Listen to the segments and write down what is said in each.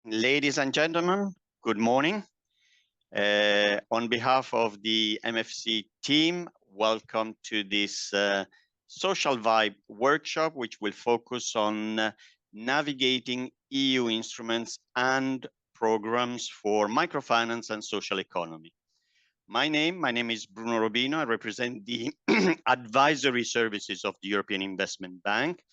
Ladies and gentlemen, good morning. On behalf of the MFC team, welcome to this Social Vibe workshop, which will focus on navigating EU instruments and programs for microfinance and social economy. My name is Bruno Robino. I represent the advisory services of the European Investment Bank.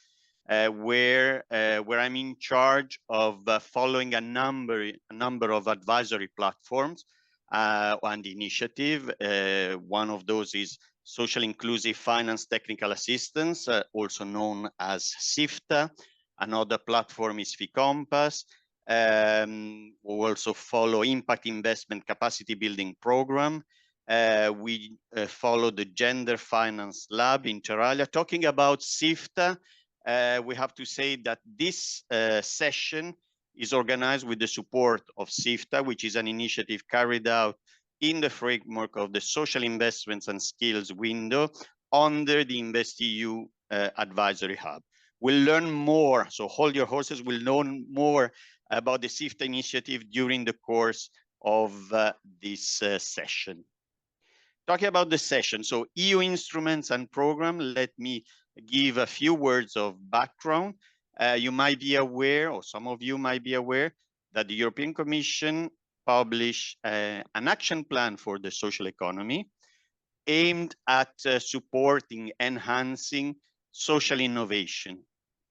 Where I'm in charge of following a number of advisory platforms and initiative. One of those is Social Inclusive Finance Technical Assistance, also known as SIFTA. Another platform is FICOMPAS. We also follow Impact Investment Capacity Building Program. We follow the Gender Finance Lab inter alia. Talking about SIFTA, we have to say that this session is organized with the support of SIFTA, which is an initiative carried out in the framework of the Social Investments and Skills window under the InvestEU Advisory Hub. We'll learn more, so hold your horses, we'll learn more about the SIFTA initiative during the course of this session. Talking about the session, so EU instruments and program, let me give a few words of background. You might be aware, or some of you might be aware, that the European Commission published an action plan for the social economy aimed at supporting, enhancing social innovation,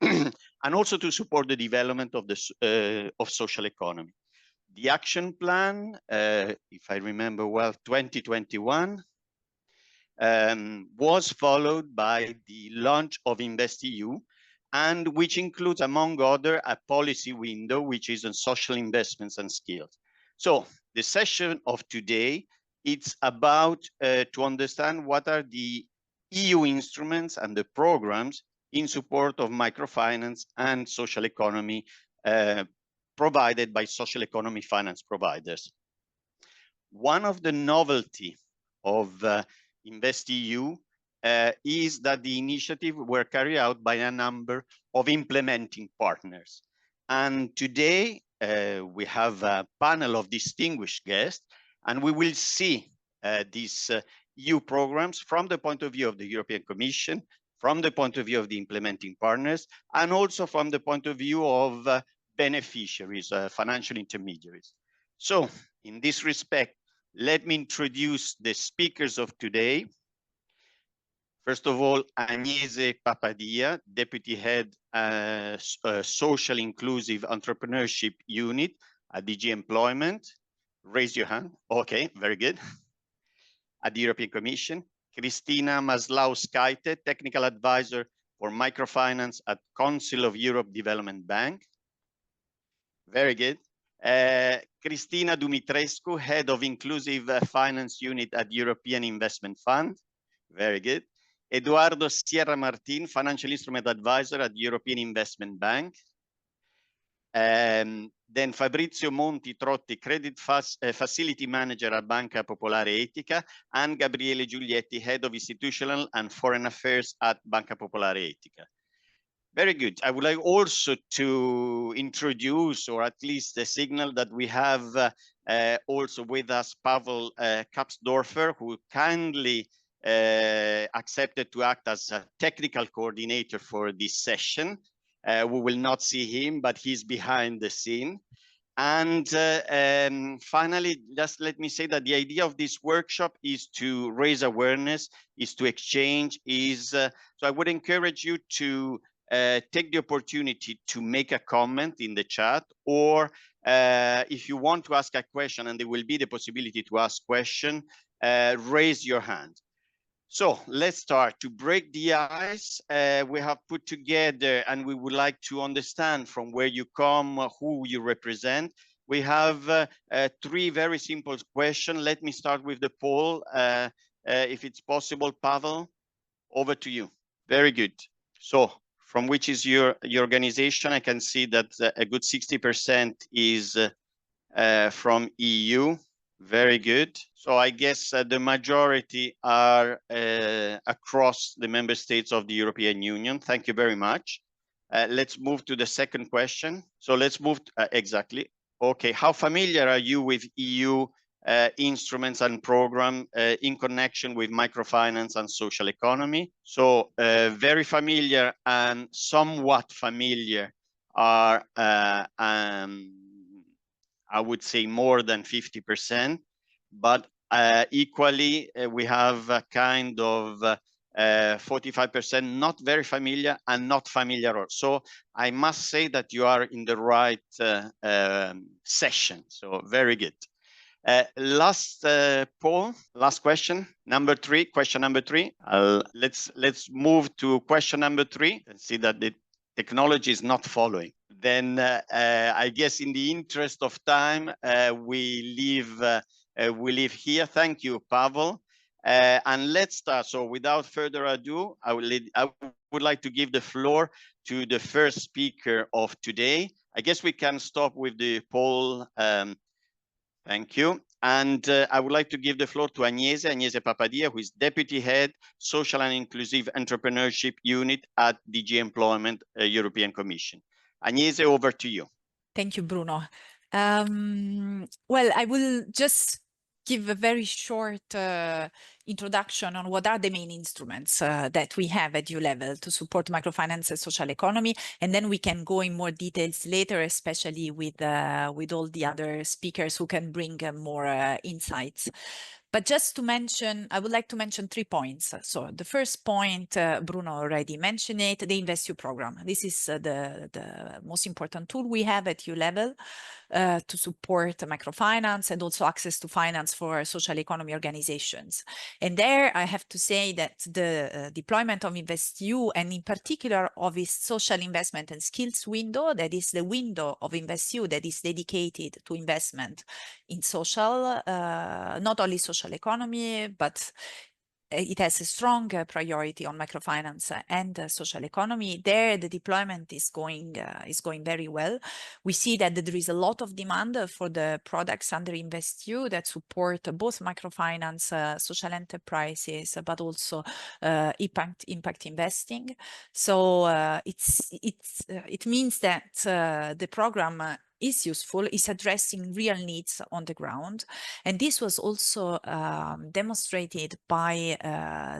and also to support the development of the social economy. The action plan, if I remember well, 2021, was followed by the launch of InvestEU, and which includes, among other, a policy window, which is on social investments and skills. So the session of today, it's about to understand what are the EU instruments and the programs in support of microfinance and social economy provided by social economy finance providers. One of the novelty of InvestEU is that the initiative were carried out by a number of implementing partners. And today we have a panel of distinguished guests, and we will see these EU programs from the point of view of the European Commission, from the point of view of the implementing partners, and also from the point of view of beneficiaries, financial intermediaries. So in this respect, let me introduce the speakers of today. First of all, Agnese Papadia, Deputy Head, Social Inclusive Entrepreneurship Unit at DG Employment. Raise your hand. Okay, very good. At the European Commission. Kristina Maslauskaite, Technical Advisor for Microfinance at Council of Europe Development Bank. Very good. Cristina Dumitrescu, Head of Inclusive Finance Unit at European Investment Fund. Very good. Eduardo Sierra Martin, Financial Instrument Advisor at European Investment Bank. Then Fabrizio Monti Trotti, Credit Facility Manager at Banca Popolare Etica, and Gabriele Giulietti, Head of Institutional and Foreign Affairs at Banca Popolare Etica. Very good. I would like also to introduce, or at least a signal, that we have also with us Pavel Kapsdorfer, who kindly accepted to act as a technical coordinator for this session. We will not see him, but he's behind the scene. And finally, just let me say that the idea of this workshop is to raise awareness, is to exchange, so I would encourage you to take the opportunity to make a comment in the chat, or if you want to ask a question, and there will be the possibility to ask question, raise your hand. So let's start. To break the ice, we have put together, and we would like to understand from where you come, who you represent. We have three very simple questions. Let me start with the poll. If it's possible, Pavel, over to you. Very good. So from which is your organization? I can see that a good 60% is from EU. Very good. So I guess the majority are across the member states of the European Union. Thank you very much. Let's move to the second question. So let's move to, exactly. Okay, how familiar are you with EU instruments and program in connection with microfinance and social economy? So very familiar and somewhat familiar are, I would say, more than 50%, but equally we have a kind of 45% not very familiar and not familiar. So I must say that you are in the right session. So very good. Last Paul, last question, number 3, question number 3. Let's move to question number 3 and see that the technology is not following. Then I guess in the interest of time, we leave here. Thank you, Pavel. And let's start. So without further ado, I would like to give the floor to the first speaker of today. I guess we can stop with the poll. Thank you. And I would like to give the floor to Agnese Papadia, who is Deputy Head, Social and Inclusive Entrepreneurship Unit at DG Employment, European Commission. Agnese, over to you. Thank you, Bruno. Well, I will just give a very short introduction on what are the main instruments that we have at EU level to support microfinance and social economy, and then we can go in more details later, especially with all the other speakers who can bring more insights. But just to mention, I would like to mention 3 points. So the first point, Bruno already mentioned it, the InvestEU program. This is the most important tool we have at EU level to support microfinance and also access to finance for social economy organizations. And there I have to say that the deployment of InvestEU, and in particular of its social investment and skills window, that is the window of InvestEU that is dedicated to investment in social, not only social economy, but it has a strong priority on microfinance and social economy. There, the deployment is going very well. We see that there is a lot of demand for the products under InvestEU that support both microfinance, social enterprises, but also impact investing. So it means that the program is useful, is addressing real needs on the ground. And this was also demonstrated by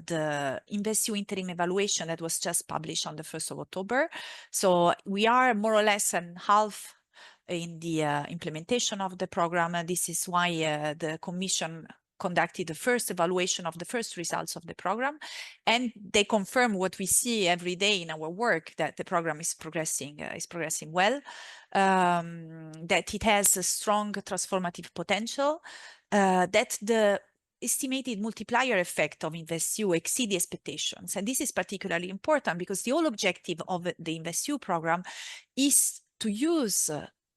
the InvestEU interim evaluation that was just published on the 1st of October. So we are more or less in half in the implementation of the program. This is why the Commission conducted the first evaluation of the first results of the program, and they confirm what we see every day in our work, that the program is progressing well, that it has a strong transformative potential, that the estimated multiplier effect of InvestEU exceeds expectations. And this is particularly important because the whole objective of the InvestEU program is to use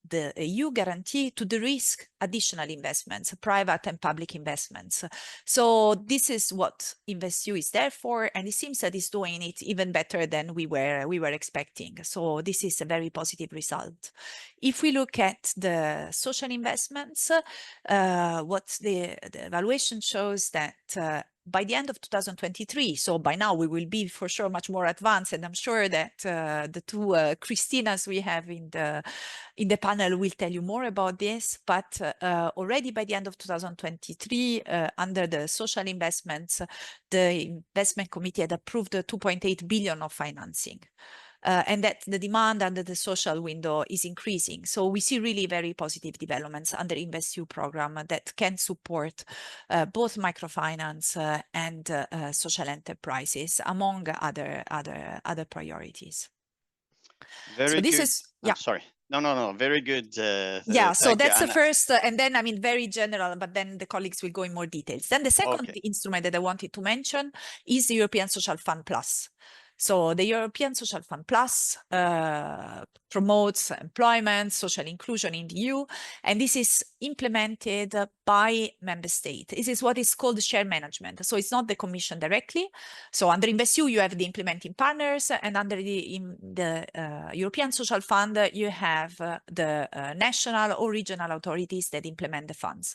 the EU guarantee to de-risk additional investments, private and public investments. So this is what InvestEU is there for, and it seems that it's doing it even better than we were expecting. So this is a very positive result. If we look at the social investments, what the evaluation shows that by the end of 2023, so by now we will be for sure much more advanced, and I'm sure that the two Christinas we have in the panel will tell you more about this, but already by the end of 2023, under the social investments, the investment committee had approved 2.8 billion of financing. And that the demand under the social window is increasing. So we see really very positive developments under InvestEU program that can support both microfinance and social enterprises, among other priorities. Very so this good. is, yeah. I'm sorry. No. Very good. Yeah, so that's the first, and then, I mean, very general, but then the colleagues will go in more details. Then the second instrument that I wanted to mention is the European Social Fund Plus. So the European Social Fund Plus promotes employment, social inclusion in the EU, and this is implemented by member state. This is what is called shared management. So it's not the Commission directly. So under InvestEU, you have the implementing partners, and under the European Social Fund, you have the national or regional authorities that implement the funds.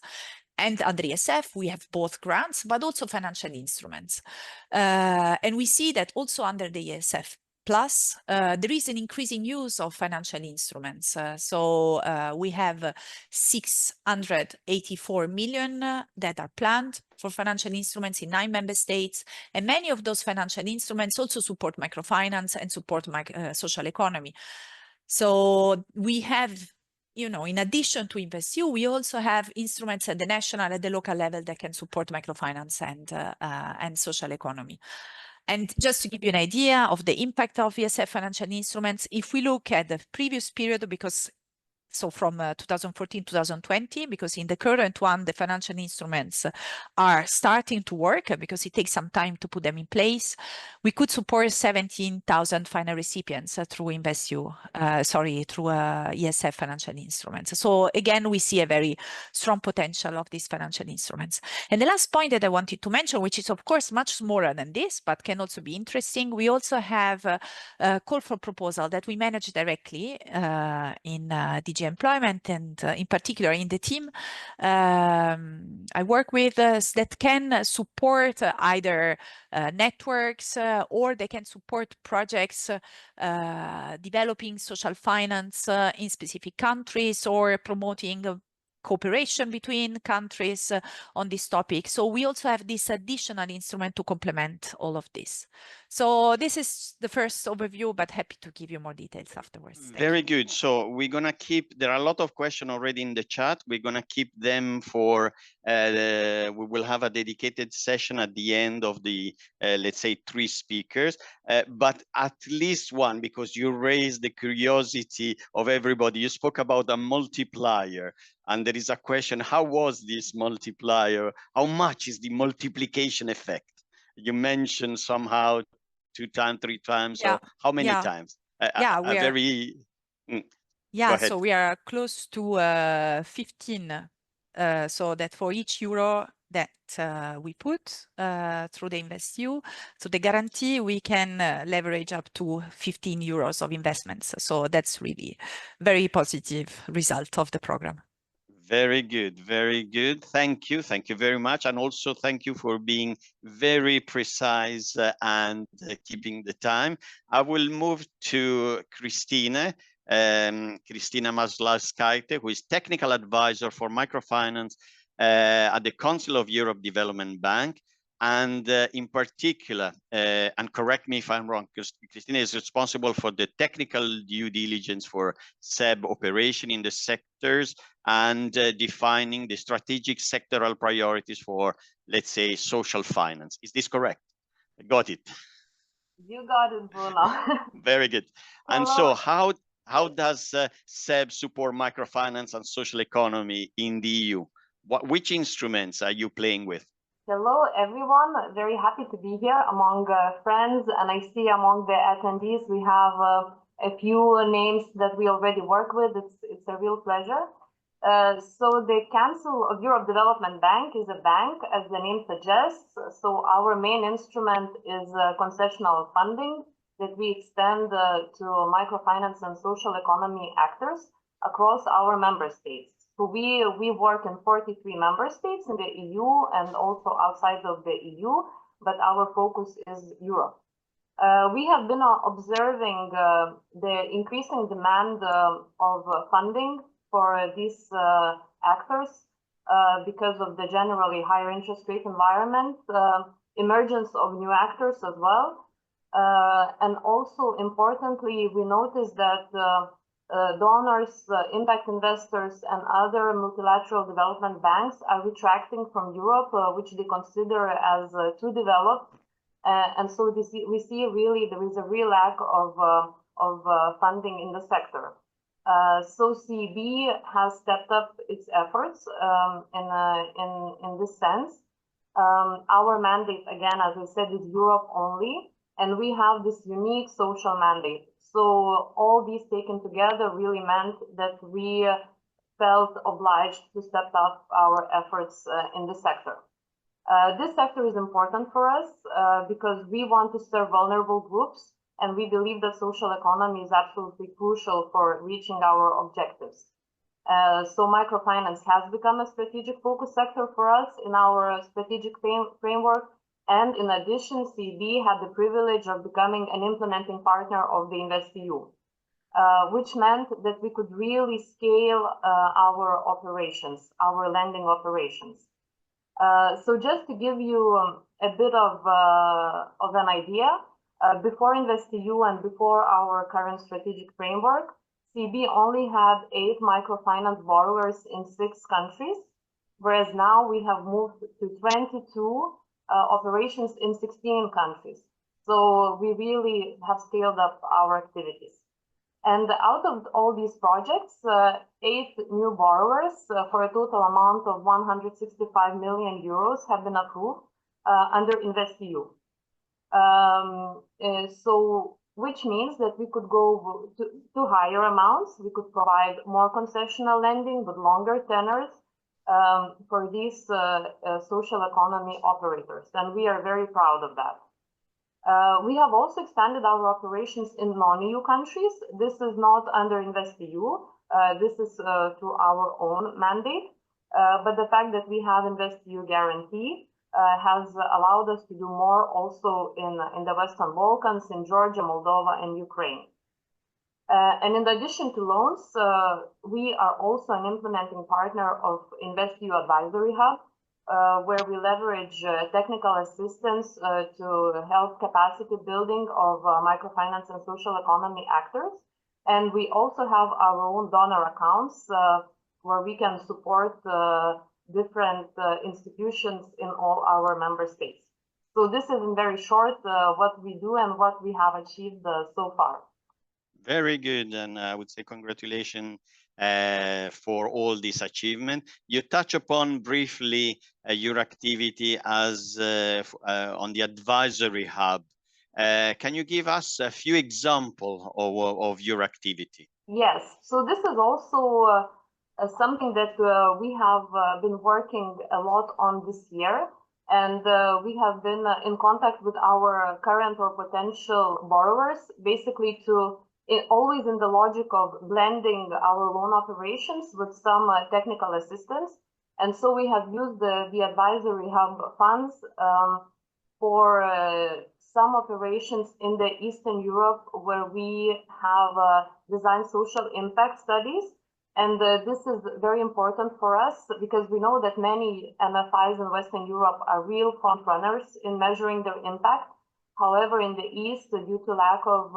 And under ESF, we have both grants, but also financial instruments. And we see that also under the ESF Plus, there is an increasing use of financial instruments. So we have 684 million that are planned for financial instruments in 9 member states. And many of those financial instruments also support microfinance and support social economy. So we have, you know, in addition to InvestEU, we also have instruments at the national, at the local level that can support microfinance and social economy. And just to give you an idea of the impact of ESF financial instruments, if we look at the previous period, because so from 2014-2020, because in the current one, the financial instruments are starting to work because it takes some time to put them in place. We could support 17,000 final recipients through InvestEU, through ESF financial instruments. So again, we see a very strong potential of these financial instruments. And the last point that I wanted to mention, which is of course much smaller than this, but can also be interesting, we also have a call for proposal that we manage directly in DG Employment, and in particular in the team I work with that can support either networks or they can support projects developing social finance in specific countries or promoting cooperation between countries on this topic. So we also have this additional instrument to complement all of this. So this is the first overview, but happy to give you more details afterwards. Very good. So we're going to keep, there are a lot of questions already in the chat. We're going to keep them for, we will have a dedicated session at the end of the, let's say, 3 speakers, but at least one, because you raised the curiosity of everybody. You spoke about a multiplier. And there is a question, how was this multiplier? How much is the multiplication effect? You mentioned somehow 2 times, 3 times, Yeah. or how many times? Yeah, we are. Yeah, so we are close to 15. So that for each euro that we put through the InvestEU, so the guarantee, we can leverage up to 15 euros of investments. So that's really very positive result of the program. Very good, very good. Thank you very much. And also thank you for being very precise and keeping the time. I will move to Christina Maslowskaite, who is Technical Advisor for Microfinance at the Council of Europe Development Bank. And in particular, and correct me if I'm wrong, because Christina is responsible for the technical due diligence for SEB operation in the sectors and defining the strategic sectoral priorities for, let's say, social finance. Is this correct? I got it. You got it, Bruno. Very good. And so how does SEB support microfinance and social economy in the EU? Which instruments are you playing with? Hello, everyone. Very happy to be here among friends. And I see among the attendees, we have a few names that we already work with. It's a real pleasure. So the Council of Europe Development Bank is a bank, as the name suggests. So our main instrument is concessional funding that we extend to microfinance and social economy actors across our member states. So we work in 43 member states in the EU and also outside of the EU, but our focus is Europe. We have been observing the increasing demand of funding for these actors because of the generally higher interest rate environment, emergence of new actors as well. And also importantly, we noticed that donors, impact investors, and other multilateral development banks are retracting from Europe, which they consider as too developed. And so we see really there is a real lack of funding in the sector. So CEB has stepped up its efforts in this sense. Our mandate, again, as I said, is Europe only, and we have this unique social mandate. So all these taken together really meant that we felt obliged to step up our efforts in this sector. This sector is important for us because we want to serve vulnerable groups, and we believe that social economy is absolutely crucial for reaching our objectives. So microfinance has become a strategic focus sector for us in our strategic framework, And in addition, CEB had the privilege of becoming an implementing partner of the InvestEU, which meant that we could really scale our operations, our lending operations. So just to give you a bit of an idea, before InvestEU and before our current strategic framework, CEB only had 8 microfinance borrowers in 6 countries, whereas now we have moved to 22 operations in 16 countries. So we really have scaled up our activities. And out of all these projects, 8 new borrowers for a total amount of 165 million euros have been approved under InvestEU. So, which means that we could go to higher amounts. We could provide more concessional lending with longer tenors for these social economy operators. And we are very proud of that. We have also expanded our operations in non-EU countries. This is not under InvestEU. This is through our own mandate. But the fact that we have InvestEU guarantee has allowed us to do more also in the Western Balkans, in Georgia, Moldova, and Ukraine. And in addition to loans, we are also an implementing partner of InvestEU Advisory Hub, where we leverage technical assistance to help capacity building of microfinance and social economy actors. And we also have our own donor accounts where we can support different institutions in all our member states. So this is in very short what we do and what we have achieved so far. Very good, and I would say congratulations for all this achievement. You touch upon briefly your activity as on the advisory hub. Can you give us a few examples of your activity? Yes, so this is also something that we have been working a lot on this year. And we have been in contact with our current or potential borrowers, basically always in the logic of blending our loan operations with some technical assistance. And so we have used the advisory hub funds for some operations in the Eastern Europe where we have designed social impact studies. And this is very important for us because we know that many MFIs in Western Europe are real front runners in measuring their impact. However, in the East, due to lack of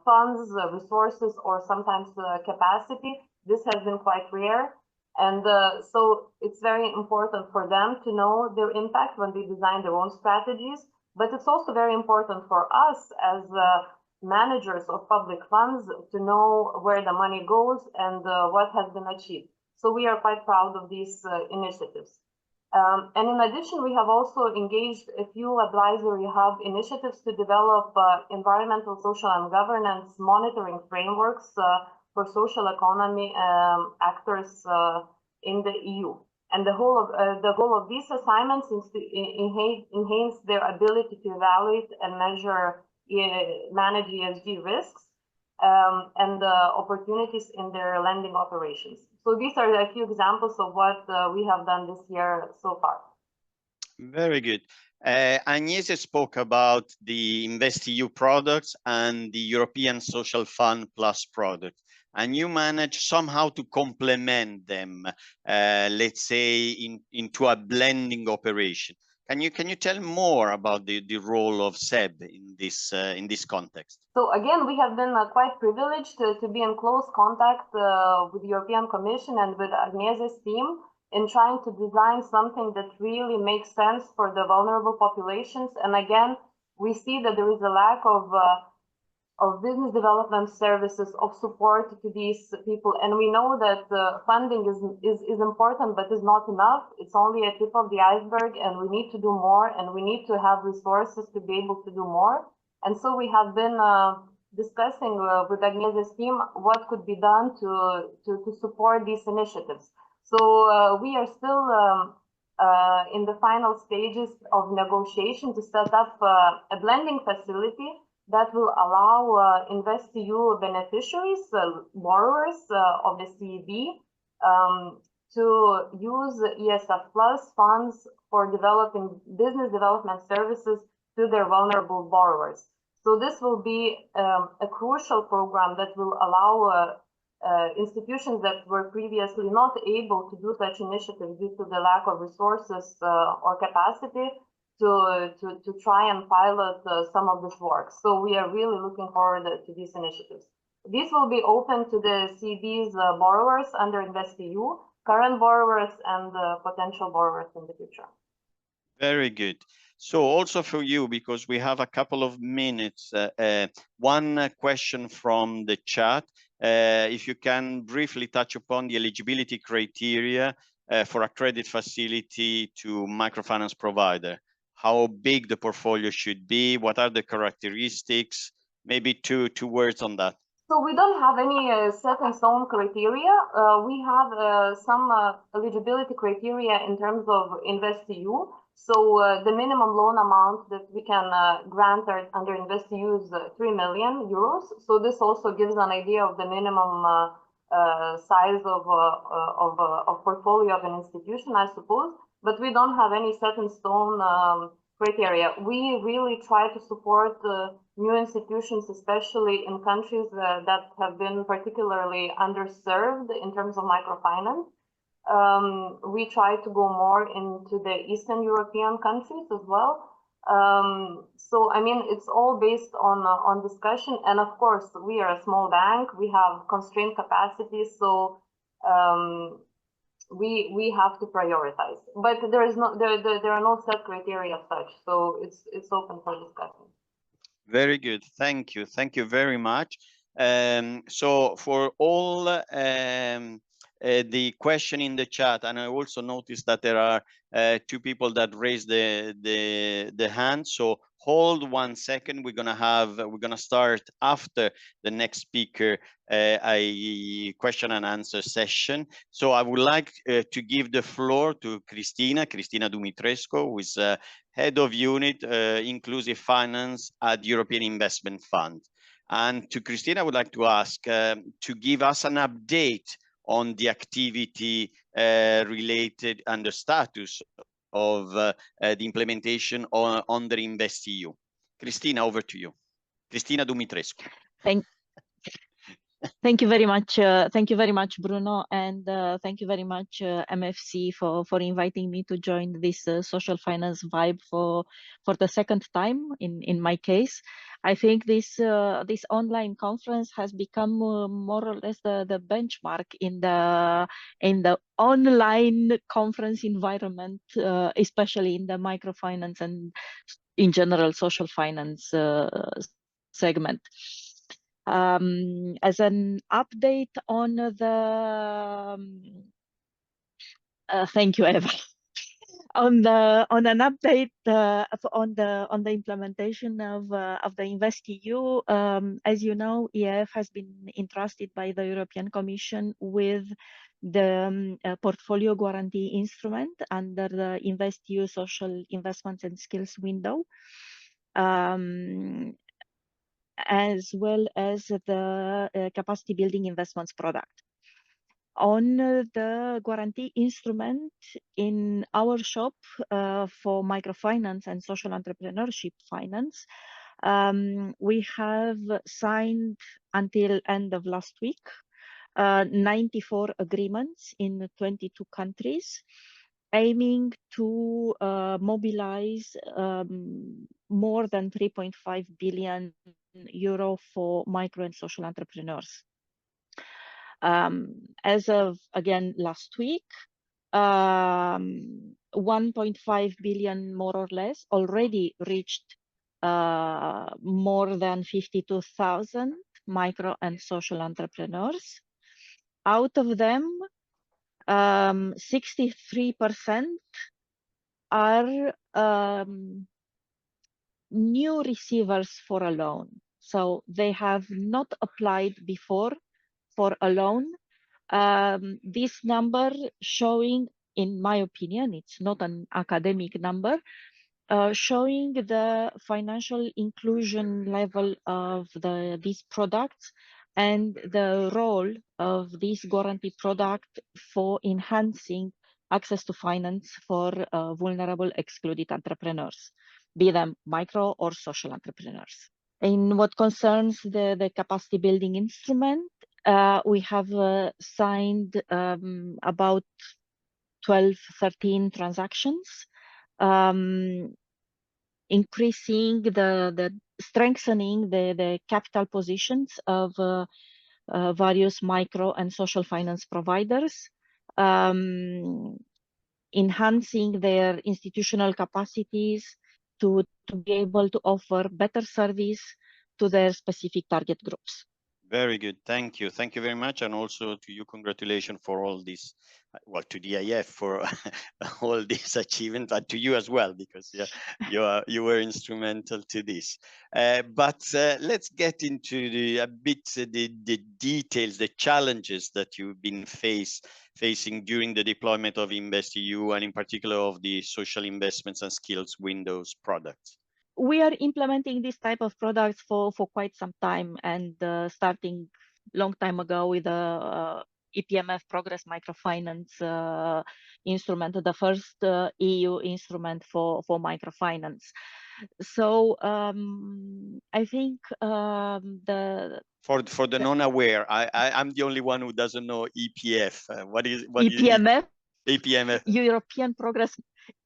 funds, resources, or sometimes capacity, this has been quite rare. And so it's very important for them to know their impact when they design their own strategies. But it's also very important for us as managers of public funds to know where the money goes and what has been achieved. So we are quite proud of these initiatives. And in addition, we have also engaged a few advisory hub initiatives to develop environmental, social, and governance monitoring frameworks for social economy actors in the EU. And the goal of these assignments is to enhance their ability to evaluate and manage ESG risks and opportunities in their lending operations. So these are a few examples of what we have done this year so far. Very good. Agnese spoke about the InvestEU products and the European Social Fund Plus product, and you manage somehow to complement them, let's say, into a blending operation. Can you tell more about the role of SEB in this context? So again, we have been quite privileged to be in close contact with the European Commission and with Agnese's team in trying to design something that really makes sense for the vulnerable populations. And again, we see that there is a lack of business development services, of support to these people. And we know that funding is important, but is not enough. It's only a tip of the iceberg, and we need to do more, and we need to have resources to be able to do more. And so we have been discussing with Agnese's team what could be done to support these initiatives. So we are still in the final stages of negotiation to set up a blending facility that will allow InvestEU beneficiaries, borrowers of the CEB, to use ESF Plus funds for developing business development services to their vulnerable borrowers. So this will be a crucial program that will allow institutions that were previously not able to do such initiatives due to the lack of resources or capacity to try and pilot some of this work. So we are really looking forward to these initiatives. These will be open to the CB's borrowers under InvestEU, current borrowers and potential borrowers in the future. Very good. So also for you, because we have a couple of minutes, one question from the chat. If you can briefly touch upon the eligibility criteria for a credit facility to microfinance provider. How big the portfolio should be? What are the characteristics? Maybe two words on that. So we don't have any set in stone criteria. We have some eligibility criteria in terms of InvestEU. So the minimum loan amount that we can grant under InvestEU is 3 million euros. So this also gives an idea of the minimum size of portfolio of an institution, I suppose. But we don't have any set in stone criteria. We really try to support new institutions, especially in countries that have been particularly underserved in terms of microfinance. We try to go more into the Eastern European countries as well. So, I mean, it's all based on discussion. And of course, we are a small bank. We have constrained capacity. So we have to prioritize. But there are no set criteria as such. So it's open for discussion. Very good. Thank you. Thank you very much. So for all the question in the chat, and I also noticed that there are two people that raised the hand. So hold 1 second. We're gonna start after the next speaker a question and answer session. So I would like to give the floor to Cristina Dumitrescu, who is Head of Unit Inclusive Finance at European Investment Fund. And to Cristina, I would like to ask to give us an update on the activity related and the status of the implementation on the InvestEU. Cristina, over to you. Cristina Dumitrescu. Thank you very much. Thank you very much, Bruno, and thank you very much, MFC, for inviting me to join this social finance vibe for the second time. In my case, I think this online conference has become more or less the benchmark in the online conference environment, especially in the microfinance and in general social finance segment. As an update on the thank you, Eva. on an update on the implementation of the InvestEU, as you know, EIF has been entrusted by the European Commission with the portfolio guarantee instrument under the InvestEU social investments and skills window. As well as the capacity building investments product. On the guarantee instrument in our shop for microfinance and social entrepreneurship finance, we have signed until end of last week 94 agreements in 22 countries, aiming to mobilize more than 3.5 billion euro for micro and social entrepreneurs. As of, again, last week, 1.5 billion more or less already reached more than 52,000 micro and social entrepreneurs. Out of them, 63% are new receivers for a loan. So they have not applied before for a loan. This number showing, in my opinion, it's not an academic number, showing the financial inclusion level of these products and the role of this guarantee product for enhancing access to finance for vulnerable excluded entrepreneurs, be them micro or social entrepreneurs. In what concerns the capacity building instrument, we have signed about 12, 13 transactions, increasing strengthening the capital positions of various micro and social finance providers, enhancing their institutional capacities to be able to offer better service to their specific target groups. Very good. Thank you. Thank you very much. And also to you, congratulations for all this, well, to DIF for all these achievements, and to you as well, because you were instrumental to this. But let's get into the details, the challenges that you've been facing during the deployment of InvestEU, and in particular of the social investments and skills windows products. We are implementing this type of products for quite some time, and starting long time ago with the EPMF Progress Microfinance instrument, the first EU instrument for microfinance. So I think for the non-aware, I'm the only one who doesn't know EPF. What is EPMF? EPMF.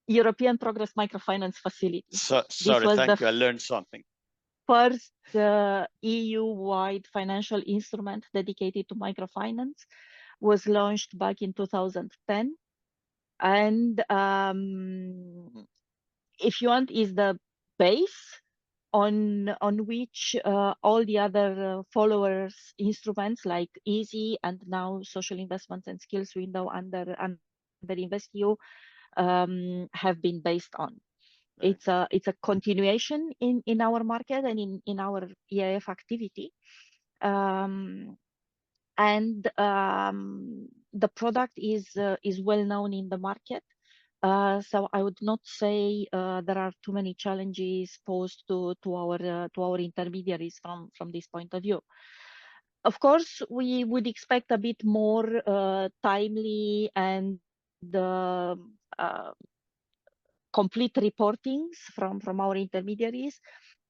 European Progress Microfinance Facility. Sorry, thank you. I learned something. First EU-wide financial instrument dedicated to microfinance was launched back in 2010. And if you want, is the base on which all the other followers instruments like EASY and now social investments and skills window under InvestEU have been based on. Right. It's a continuation in our market and in our EIF activity, and the product is well known in the market. So I would not say there are too many challenges posed to our intermediaries from this point of view. Of course, we would expect a bit more timely and complete reportings from our intermediaries,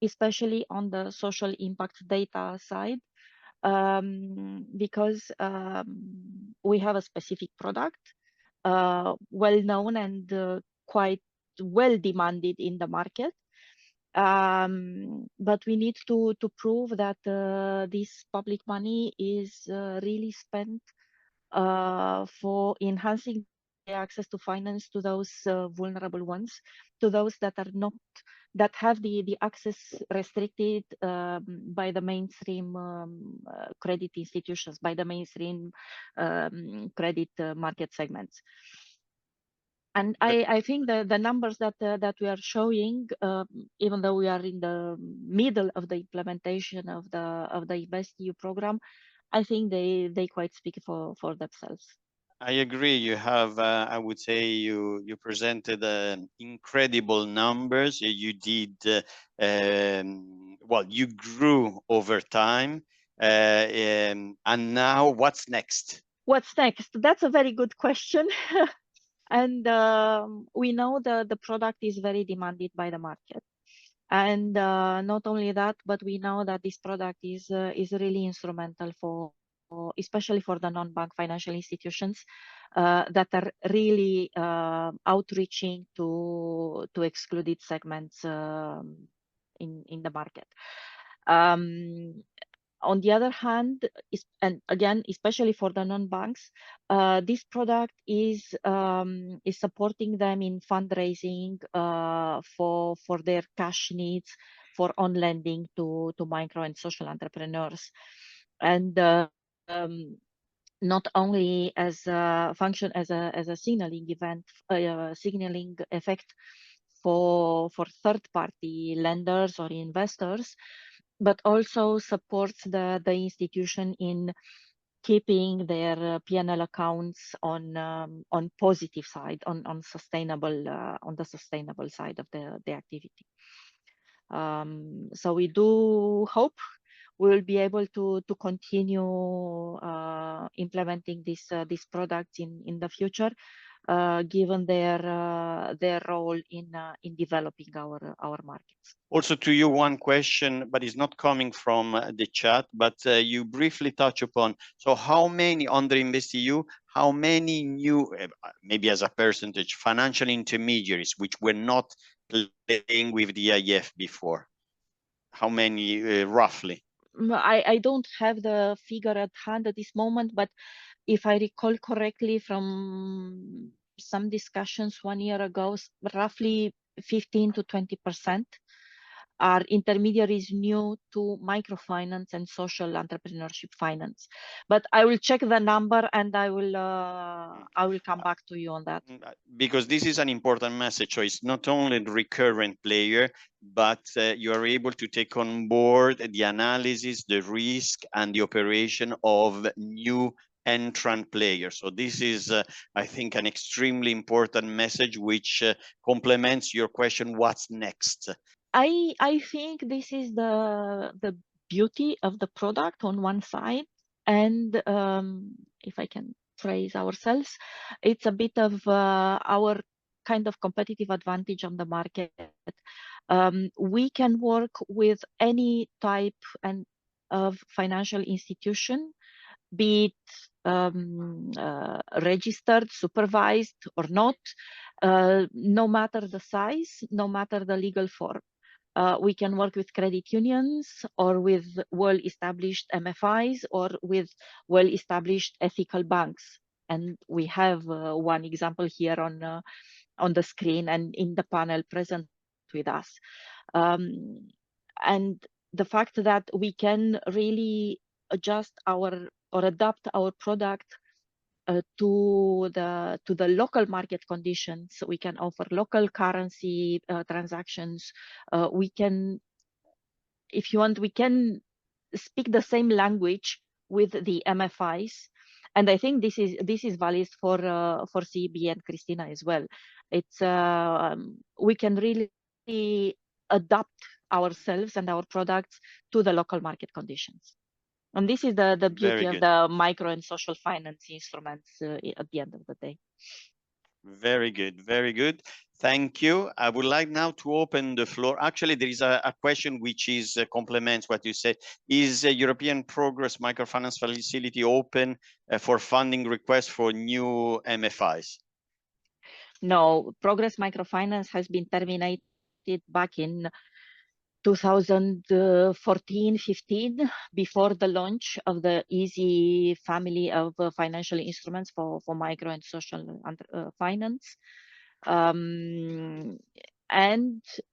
especially on the social impact data side, because we have a specific product, well known and quite well demanded in the market. But we need to prove that this public money is really spent for enhancing access to finance to those vulnerable ones, to those that are not, that have the access restricted by the mainstream credit institutions, by the mainstream credit market segments. And I think the numbers that we are showing, even though we are in the middle of the implementation of the InvestEU program, I think they quite speak for themselves. I agree. You have, I would say, you presented incredible numbers. You did, well, you grew over time. And now what's next? What's next? That's a very good question. And we know the product is very demanded by the market. And not only that, but we know that this product is really instrumental for, especially for the non-bank financial institutions that are really outreaching to excluded segments in the market. On the other hand, and again, especially for the non-banks, this product is supporting them in fundraising for their cash needs for on lending to micro and social entrepreneurs, and not only as a function as a signaling event, signaling effect for third-party lenders or investors, but also supports the institution in keeping their P&L accounts on positive side, on sustainable, on the sustainable side of the activity. So we do hope we will be able to continue implementing these products in the future, given their role in developing our markets. Also to you, one question, but it's not coming from the chat, but you briefly touch upon, so how many under InvestEU, how many new, maybe as a percentage, financial intermediaries which were not playing with the EIF before? How many roughly? I don't have the figure at hand at this moment, but if I recall correctly from some discussions 1 year ago, roughly 15 to 20% are intermediaries new to microfinance and social entrepreneurship finance. But I will check the number and I will come back to you on that. Because this is an important message. So it's not only the recurrent player, but you are able to take on board the analysis, the risk, and the operation of new entrant players. So this is, I think, an extremely important message, which complements your question, what's next? I think this is the beauty of the product on one side, and if I can phrase ourselves, it's a bit of our kind of competitive advantage on the market. We can work with any type of financial institution, be it registered, supervised or not, no matter the size, no matter the legal form. We can work with credit unions or with well-established MFIs or with well-established ethical banks. And we have one example here on the screen and in the panel present with us. And the fact that we can really adjust or adapt our product to the local market conditions. We can offer local currency transactions. We can, if you want, we can speak the same language with the MFIs, and I think this is valid for CB and Christina as well. It's we can really adapt ourselves and our products to the local market conditions. And this is the beauty of the micro and social finance instruments at the end of the day. Very good, very good. Thank you. I would like now to open the floor. Actually, there is a question which is complements what you said. Is European Progress Microfinance Facility open for funding requests for new MFIs? No, Progress Microfinance has been terminated back in 2014-15, before the launch of the EASY family of financial instruments for micro and social finance. And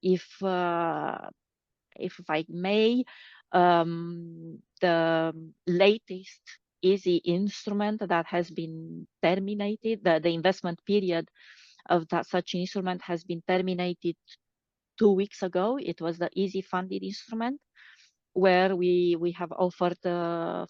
if I may, the latest EASY instrument that has been terminated, the investment period of such instrument has been terminated 2 weeks ago. It was the EASY funded instrument, where we have offered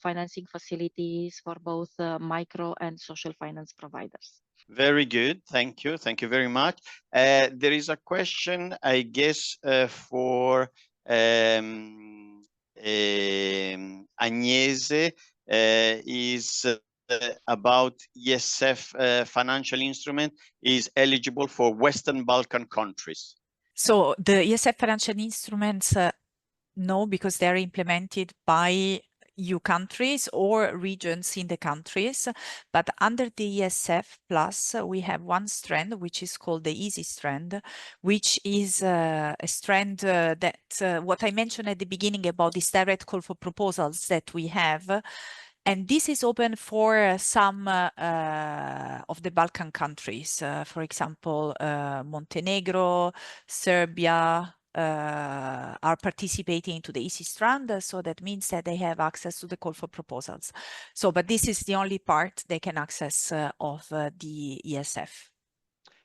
financing facilities for both micro and social finance providers. Very good. Thank you. Thank you very much. There is a question, I guess, for Agnese, is about ESF financial instrument is eligible for Western Balkan countries. So the ESF financial instruments, no, because they're implemented by EU countries or regions in the countries. But under the ESF Plus, we have one strand, which is called the EASY strand, which is a strand that what I mentioned at the beginning about this direct call for proposals that we have. And this is open for some of the Balkan countries, for example, Montenegro, Serbia, are participating into the EASY strand, so that means that they have access to the call for proposals. So, but this is the only part they can access of the ESF.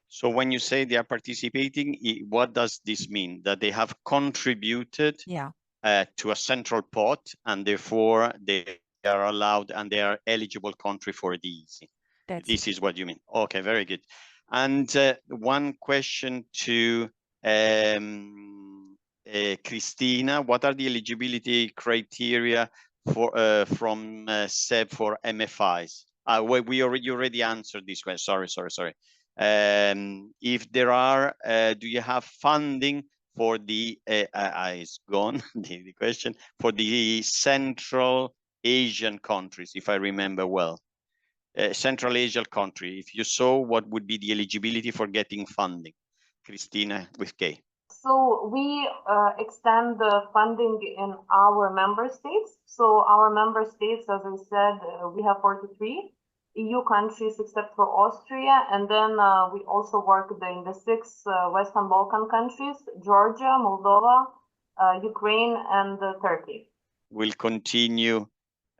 So when you say they are participating, what does this mean? That they have contributed to a central pot, and therefore they are allowed and they are eligible country for the EASY. This is what you mean. Okay, very good. And one question to Christina, what are the eligibility criteria for from SEB for MFIs? We already answered this question. Sorry. If there are, do you have funding for the? It's gone. the question for the Central Asian countries, if I remember well. Central Asian country. If you saw, what would be the eligibility for getting funding? Christina with K. So we extend the funding in our member states. So our member states, as I said, we have 43 EU countries except for Austria. And then we also work in the 6 Western Balkan countries, Georgia, Moldova, Ukraine, and Turkey. We'll continue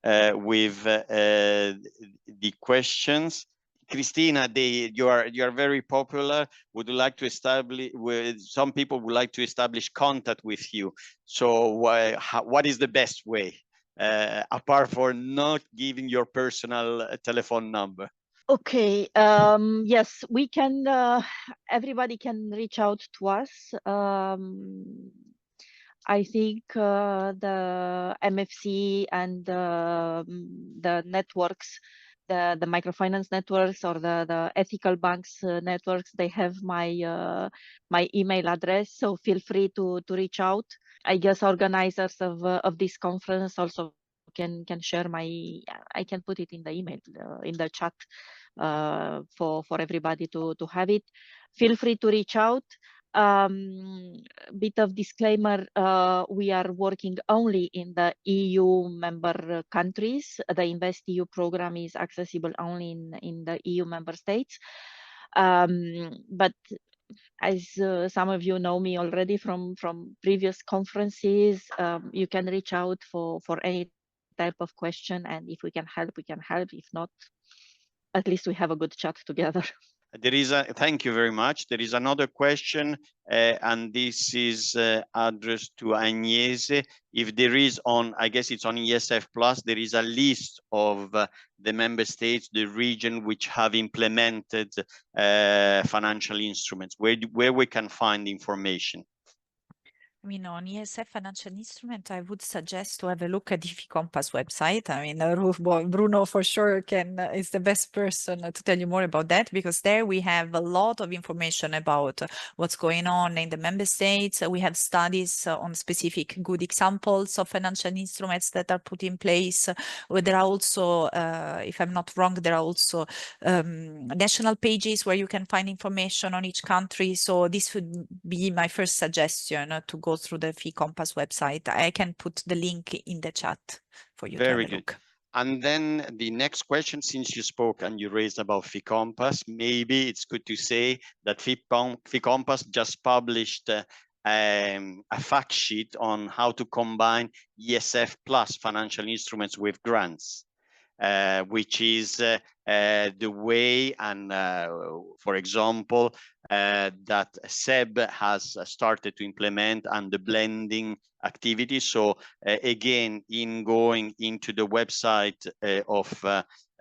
with the questions. Christina, you are very popular. Would you like to establish? Some people would like to establish contact with you. So, what is the best way, apart from not giving your personal telephone number? Okay. Yes, we can. Everybody can reach out to us. I think the MFC and the networks, the microfinance networks or the ethical banks networks, they have my my email address. So feel free to reach out. I guess organizers of this conference also can share my. I can put it in the email in the chat for everybody to have it. Feel free to reach out. Bit of disclaimer, we are working only in the EU member countries. The InvestEU program is accessible only in the EU member states. But as some of you know me already from previous conferences, you can reach out for any type of question, and if we can help, we can help. If not, at least we have a good chat together. There is thank you very much. There is another question, and this is addressed to Agnese. If there is I guess it's on ESF Plus, there is a list of the member states, the region which have implemented financial instruments, where we can find information. I mean, on ESF financial instrument, I would suggest to have a look at the FICOMPAS website. I mean, Bruno for sure is the best person to tell you more about that, because there we have a lot of information about what's going on in the member states. We have studies on specific good examples of financial instruments that are put in place. There are also, if I'm not wrong, there are also national pages where you can find information on each country. So this would be my first suggestion, to go through the FICOMPAS website. I can put the link in the chat for you to have a look. And then the next question, since you spoke and you raised about FICOMPAS, maybe it's good to say that FICOMPAS just published a fact sheet on how to combine ESF plus financial instruments with grants. Which is the way, and for example, that SEB has started to implement, and the blending activity. So again, in going into the website of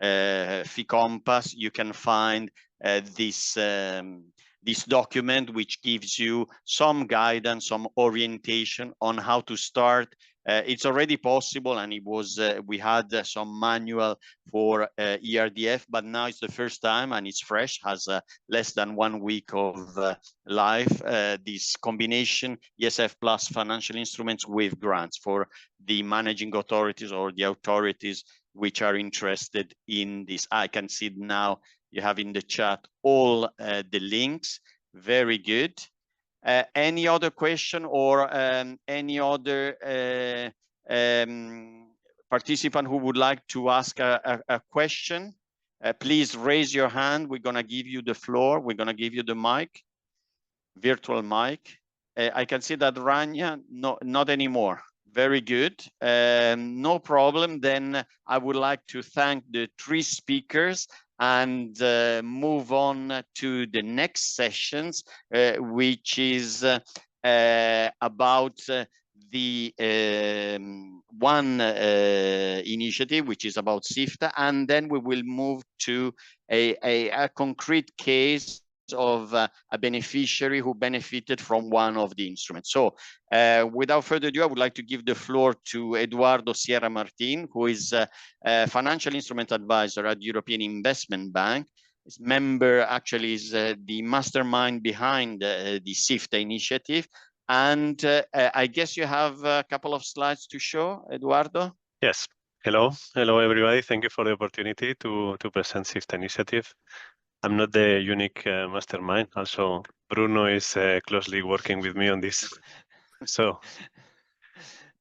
FICOMPAS, you can find this document, which gives you some guidance, some orientation on how to start. It's already possible, and it was we had some manual for ERDF, but now it's the first time and it's fresh, has less than 1 week of life. This combination ESF plus financial instruments with grants for the managing authorities or the authorities which are interested in this. I can see now you have in the chat all the links. Very good. Any other question, or any other participant who would like to ask a question? Please raise your hand. We're going to give you the floor. We're going to give you the mic, virtual mic. I can see that Rania, no, not anymore. Very good. No problem. Then I would like to thank the 3 speakers and move on to the next sessions, which is about the one initiative, which is about SIFTA, and then we will move to a concrete case of a beneficiary who benefited from one of the instruments. So without further ado, I would like to give the floor to Eduardo Sierra Martin, who is a financial instrument advisor at European Investment Bank. His member actually is the mastermind behind the SIFTA initiative. And I guess you have a couple of slides to show, Eduardo? Yes. Hello, everybody. Thank you for the opportunity to present SIFTA initiative. I'm not the unique mastermind. Also, Bruno is closely working with me on this. So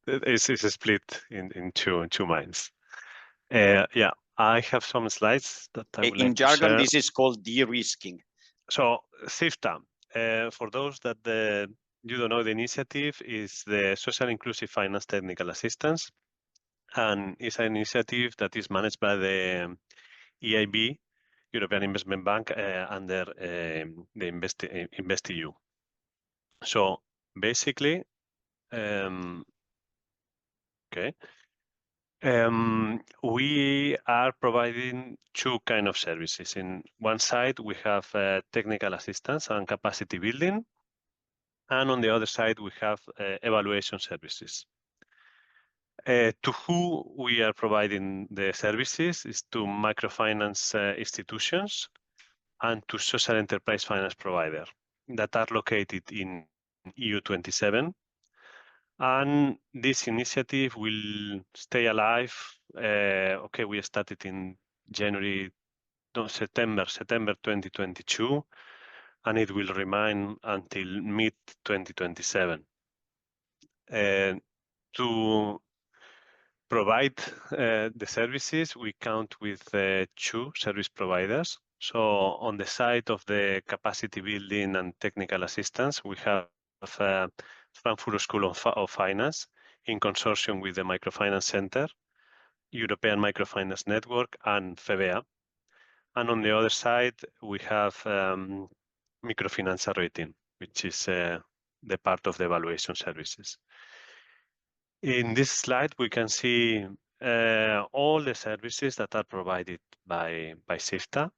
it's split in two minds. Yeah, I have some slides that I would like to share. In jargon, this is called de-risking. So SIFTA, for those that you don't know, the initiative is the Social Inclusive Finance Technical Assistance, and it's an initiative that is managed by the EIB, European Investment Bank, under the InvestEU. So basically, we are providing two kinds of services. In one side, we have technical assistance and capacity building, and on the other side, we have evaluation services. To who we are providing the services is to microfinance institutions and to social enterprise finance providers that are located in EU27. And this initiative will stay alive. We started in September 2022, and it will remain until mid-2027. To provide the services, we count with two service providers. So on the side of the capacity building and technical assistance, we have Frankfurt School of Finance in consortium with the Microfinance Center, European Microfinance Network, and FEBEA. And on the other side, we have Microfinance rating, which is the part of the evaluation services. In this slide, we can see all the services that are provided by SIFTA.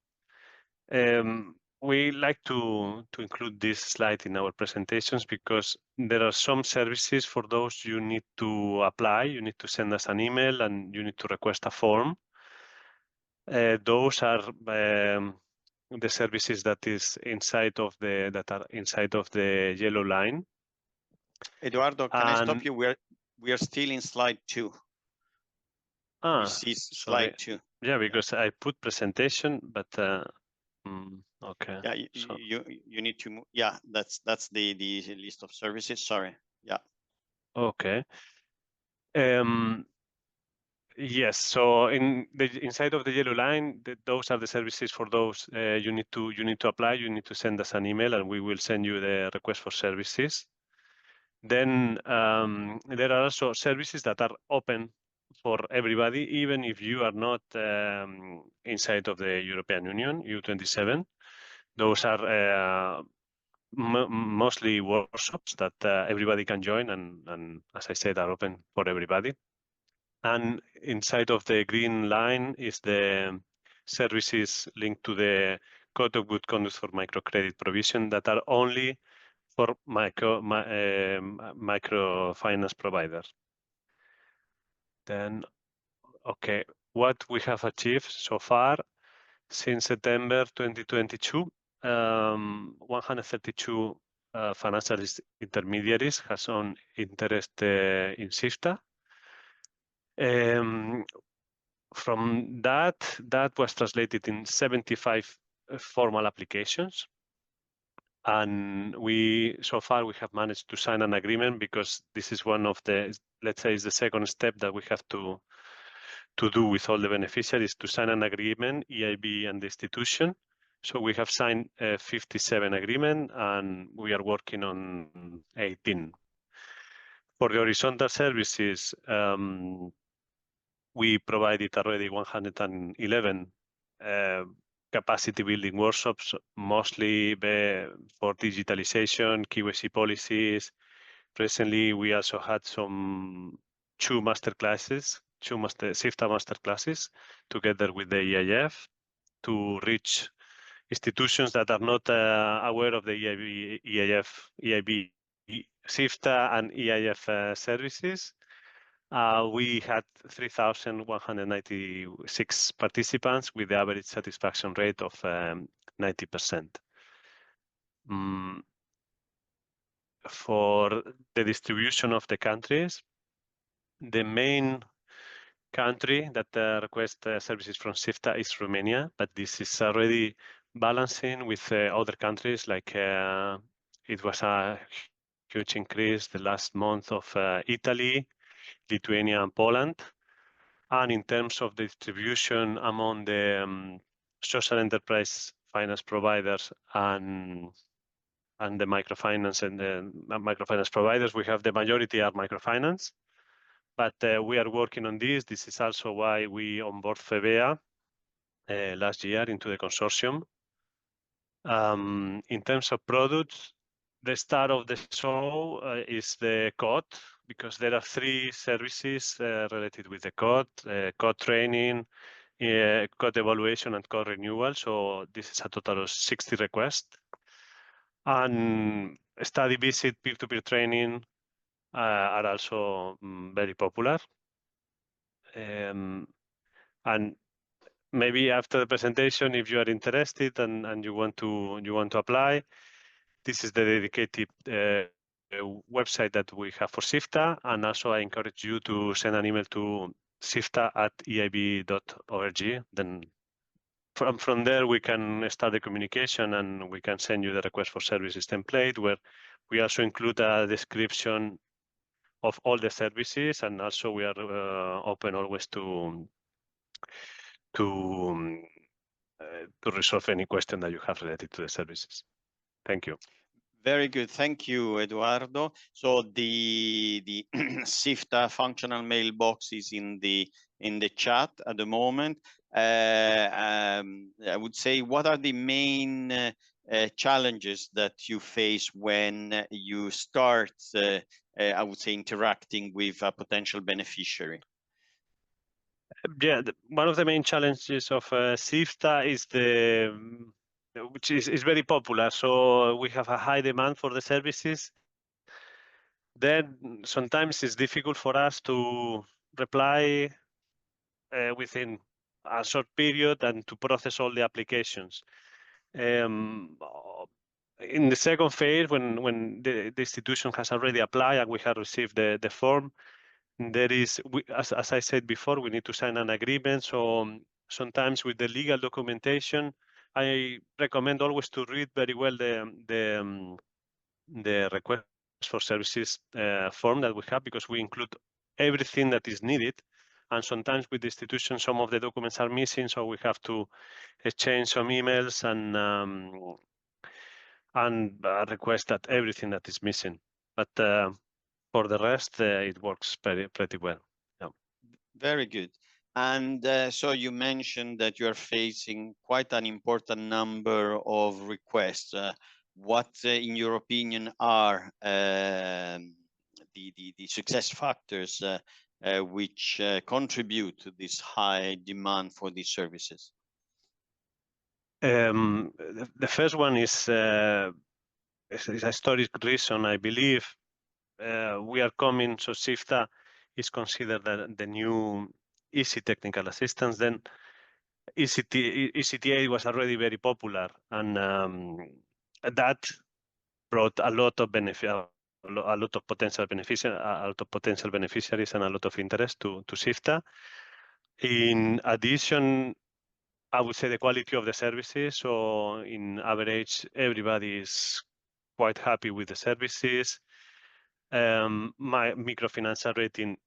We like to include this slide in our presentations because there are some services for those you need to apply. You need to send us an email and you need to request a form. Those are the services that are inside of the yellow line. Eduardo, can I stop you? We are still in slide 2. We see slide 2. Yeah, because I put presentation, but okay. Yeah, you need to move. Yeah, that's the list of services. Sorry. Yeah. Okay. Yes. So inside of the yellow line, those are the services for those you need to apply. You need to send us an email, and we will send you the request for services. Then there are also services that are open for everybody, even if you are not inside of the European Union, EU27. Those are mostly workshops that everybody can join, and as I said, are open for everybody. And inside of the green line is the services linked to the Code of Good Conduct for Microcredit Provision that are only for microfinance providers. Then, okay, what we have achieved so far since September 2022, 132 financial intermediaries have shown interest in SIFTA. From that was translated in 75 formal applications. And so far we have managed to sign an agreement because this is one of the, let's say, is the second step that we have to do with all the beneficiaries, to sign an agreement, EIB and the institution. So we have signed 57 agreement and we are working on 18. For the horizontal services, we provided already 111 capacity building workshops, mostly for digitalization, KYC policies. Recently, we also had two SIFTA master classes together with the EIF to reach institutions that are not aware of the EIB, SIFTA and EIF services. We had 3,196 participants with the average satisfaction rate of 90%. For the distribution of the countries, the main country that requests services from SIFTA is Romania, but this is already balancing with other countries, like it was a huge increase the last month of Italy, Lithuania and Poland. And in terms of the distribution among the social enterprise finance providers and the microfinance and the microfinance providers, we have the majority are microfinance, but we are working on this. This is also why we onboard FEBEA last year into the consortium. In terms of products, the star of the show is the code, because there are 3 services related with the code training, code evaluation and code renewal. So this is a total of 60 requests. And study visit, peer-to-peer training are also very popular. And maybe after the presentation, if you are interested and you want to apply, this is the dedicated website that we have for SIFTA. And also I encourage you to send an email to sifta@eib.org. Then from there, we can start the communication and we can send you the request for services template, where we also include a description of all the services. And also we are open always to resolve any question that you have related to the services. Thank you. Very good. Thank you, Eduardo. So the SIFTA functional mailbox is in the chat at the moment. I would say, what are the main challenges that you face when you start, I would say, interacting with a potential beneficiary? Yeah, one of the main challenges of SIFTA is which is very popular. So we have a high demand for the services. Then sometimes it's difficult for us to reply within a short period and to process all the applications. In the second phase, when the institution has already applied and we have received the form, there is, as I said before, we need to sign an agreement. So sometimes with the legal documentation, I recommend always to read very well the request for services form that we have, because we include everything that is needed. And sometimes with the institution, some of the documents are missing, so we have to exchange some emails and request that everything that is missing. But for the rest, it works pretty well. Yeah. Very good. And so you mentioned that you are facing quite an important number of requests. What, in your opinion, are the success factors which contribute to this high demand for these services? The first one is a historic reason, I believe. We are coming, so SIFTA is considered the new easy technical assistance. Then ECTA was already very popular, and that brought a lot of benefit, a lot of potential beneficiaries, and a lot of interest to SIFTA. In addition, I would say the quality of the services. So in average, everybody is quite happy with the services. My Microfinance rating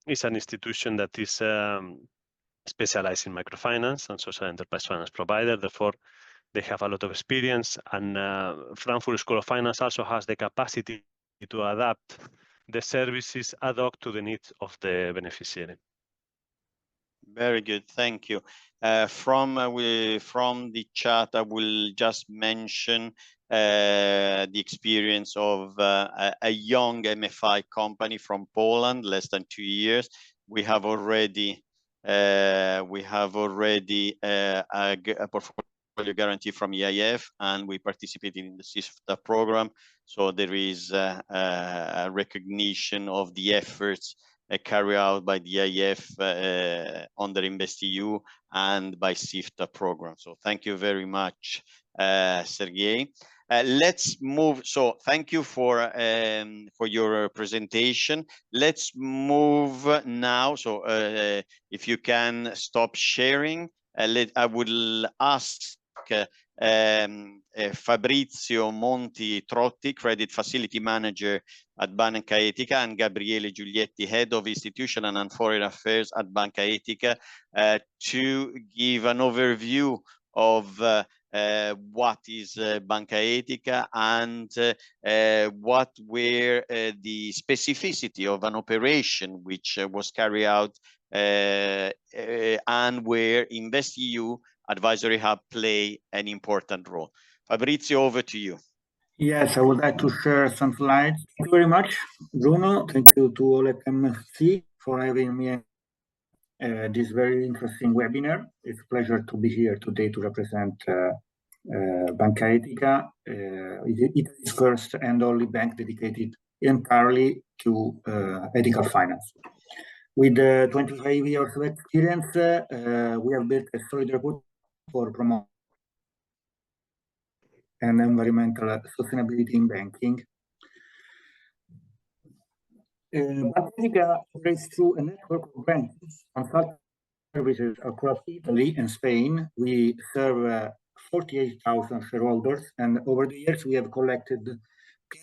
is an institution that is specialized in microfinance and social enterprise finance provider. Therefore, they have a lot of experience. And Frankfurt School of Finance also has the capacity to adapt the services ad hoc to the needs of the beneficiary. Very good, thank you. From the chat, I will just mention the experience of a young MFI company from Poland, less than 2 years. We have already a portfolio guarantee from EIF, and we participated in the SIFTA program. So there is a recognition of the efforts carried out by the EIF under InvestEU and by SIFTA program. So thank you very much, Sergey. Let's move. So thank you for your presentation. Let's move now. So if you can stop sharing, I will ask Fabrizio Monti Trotti, Credit Facility Manager at Banca Etica, and Gabriele Giulietti, Head of Institutional and Foreign Affairs at Banca Etica, to give an overview of what is Banca Etica and what were the specificity of an operation which was carried out and where InvestEU Advisory Hub play an important role. Fabrizio, over to you. Yes, I would like to share some slides. Thank you very much, Bruno. Thank you to all at MFC for having me this very interesting webinar. It's a pleasure to be here today to represent Banca Etica. It is first and only bank dedicated entirely to ethical finance. With 25 years of experience, we have built a solid reputation for promoting and environmental sustainability in banking. Banca Etica operates through a network of branches, consulting services across Italy and Spain. We serve 48,000 shareholders, and over the years we have collected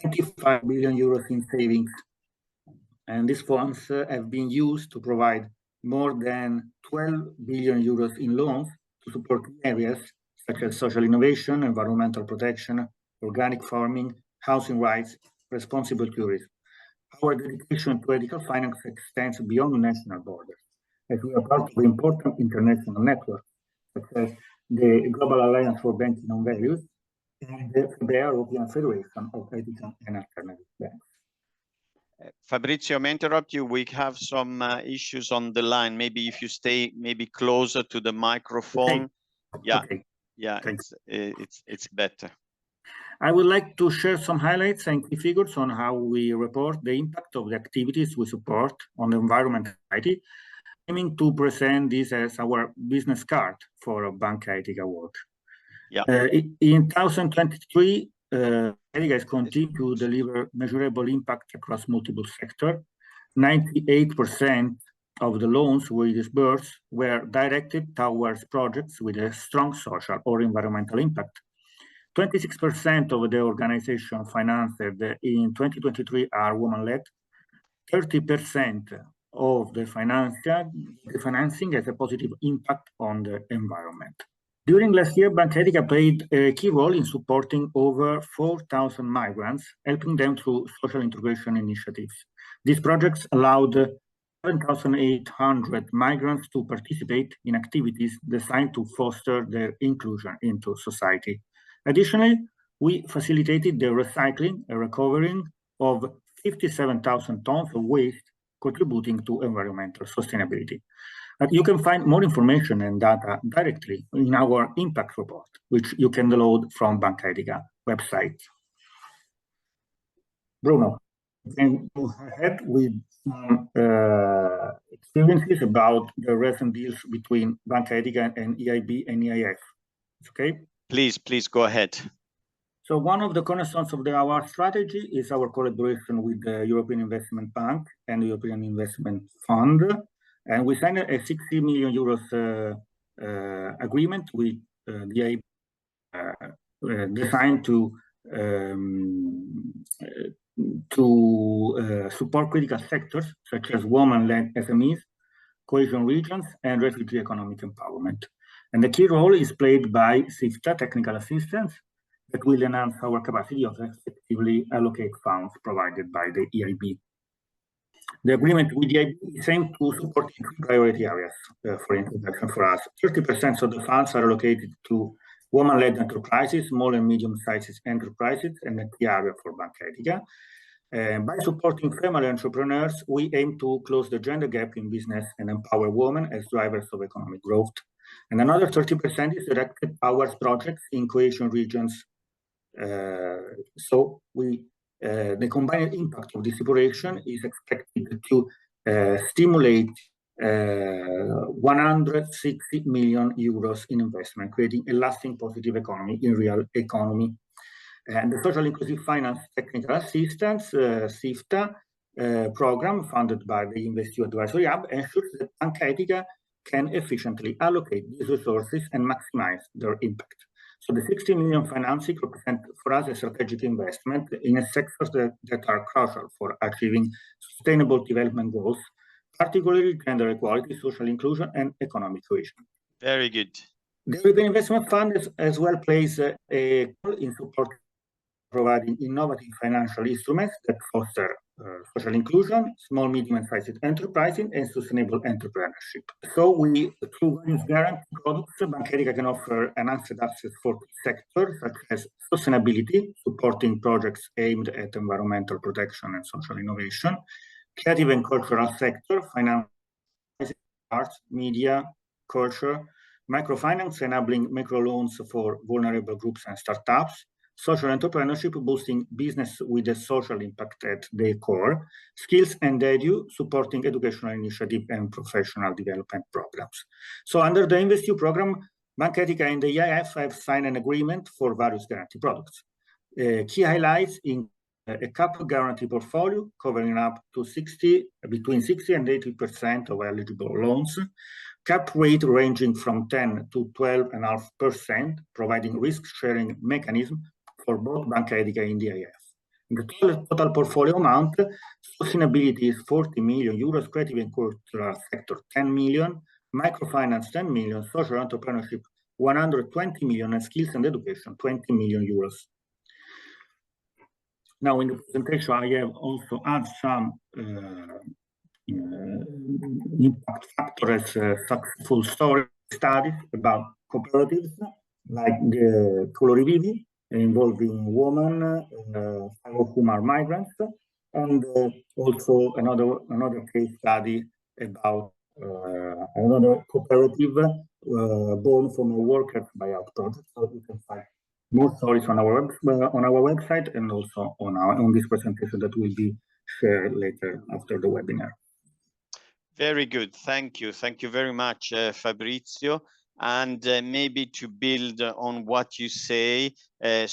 25 billion euros in savings. And these funds have been used to provide more than 12 billion euros in loans to support areas such as social innovation, environmental protection, organic farming, housing rights, responsible tourism. Our dedication to ethical finance extends beyond national borders, as we are part of important international networks, such as the Global Alliance for Banking on Values and the European Federation of Ethical and Alternative Banks. Fabrizio, may I interrupt you? We have some issues on the line. Maybe if you stay maybe closer to the microphone. Okay. Yeah, okay. yeah, it's better. I would like to share some highlights and key figures on how we report the impact of the activities we support on the environment and society, aiming to present this as our business card for Banca Etica work. Yeah. In 2023, Etica has continued to deliver measurable impact across multiple sectors. 98% of the loans we disbursed were directed towards projects with a strong social or environmental impact. 26% of the organization financed in 2023 are woman-led. 30% of the financing has a positive impact on the environment. During last year, Banca Etica played a key role in supporting over 4,000 migrants, helping them through social integration initiatives. These projects allowed 7,800 migrants to participate in activities designed to foster their inclusion into society. Additionally, we facilitated the recycling and recovering of 57,000 tons of waste, contributing to environmental sustainability. You can find more information and data directly in our impact report, which you can download from Banca Etica website. Bruno, you can go ahead with some experiences about the recent deals between Banca Etica and EIB and EIF. Okay? Please go ahead. So one of the cornerstones of our strategy is our collaboration with the European Investment Bank and the European Investment Fund. And we signed a 60 million euros agreement with the EIB designed to support critical sectors such as women-led SMEs, cohesion regions, and refugee economic empowerment. And the key role is played by SIFTA technical assistance that will enhance our capacity of effectively allocate funds provided by the EIB. The agreement with the EIB is aimed to support three priority areas for introduction for us. 30% of the funds are allocated to women-led enterprises, small and medium-sized enterprises, and a key area for Banca Etica. By supporting female entrepreneurs, we aim to close the gender gap in business and empower women as drivers of economic growth. And another 30% is directed towards projects in cohesion regions. So the combined impact of this operation is expected to stimulate 160 million euros in investment, creating a lasting positive economy in real economy. And the Social Inclusive Finance Technical Assistance, SIFTA, program funded by the InvestEU Advisory Hub ensures that Banca Etica can efficiently allocate these resources and maximize their impact. So the 60 million financing represent for us a strategic investment in a sectors that are crucial for achieving sustainable development goals, particularly gender equality, social inclusion, and economic cohesion. Very good. The European Investment Fund as well plays a role in support providing innovative financial instruments that foster social inclusion, small, medium-sized enterprising, and sustainable entrepreneurship. So through various guarantee products, Banca Etica can offer enhanced access for sectors such as sustainability, supporting projects aimed at environmental protection and social innovation, creative and cultural sector, finance, arts, media, culture, microfinance, enabling microloans for vulnerable groups and startups, social entrepreneurship, boosting business with a social impact at the core, skills and edu, supporting educational initiative and professional development programs. So under the InvestEU program, Banca Etica and the EIF have signed an agreement for various guarantee products. Key highlights in a couple guarantee portfolio covering up to between 60 and 80% of eligible loans, cap rate ranging from 10 to 12.5%, providing risk-sharing mechanism for both Banca Etica and the EIF. The total portfolio amount, sustainability is 40 million euros, creative and cultural sector 10 million, microfinance 10 million, social entrepreneurship 120 million, and skills and education 20 million euros. Now in the presentation, I have also added some impact factors, successful story studies about cooperatives like the Colorivivi, involving women, some of whom are migrants, and also another case study about another cooperative born from a worker buyout project. So you can find more stories on our website and also on this presentation that will be shared later after the webinar. Very good. Thank you. Thank you very much, Fabrizio. And maybe to build on what you say, what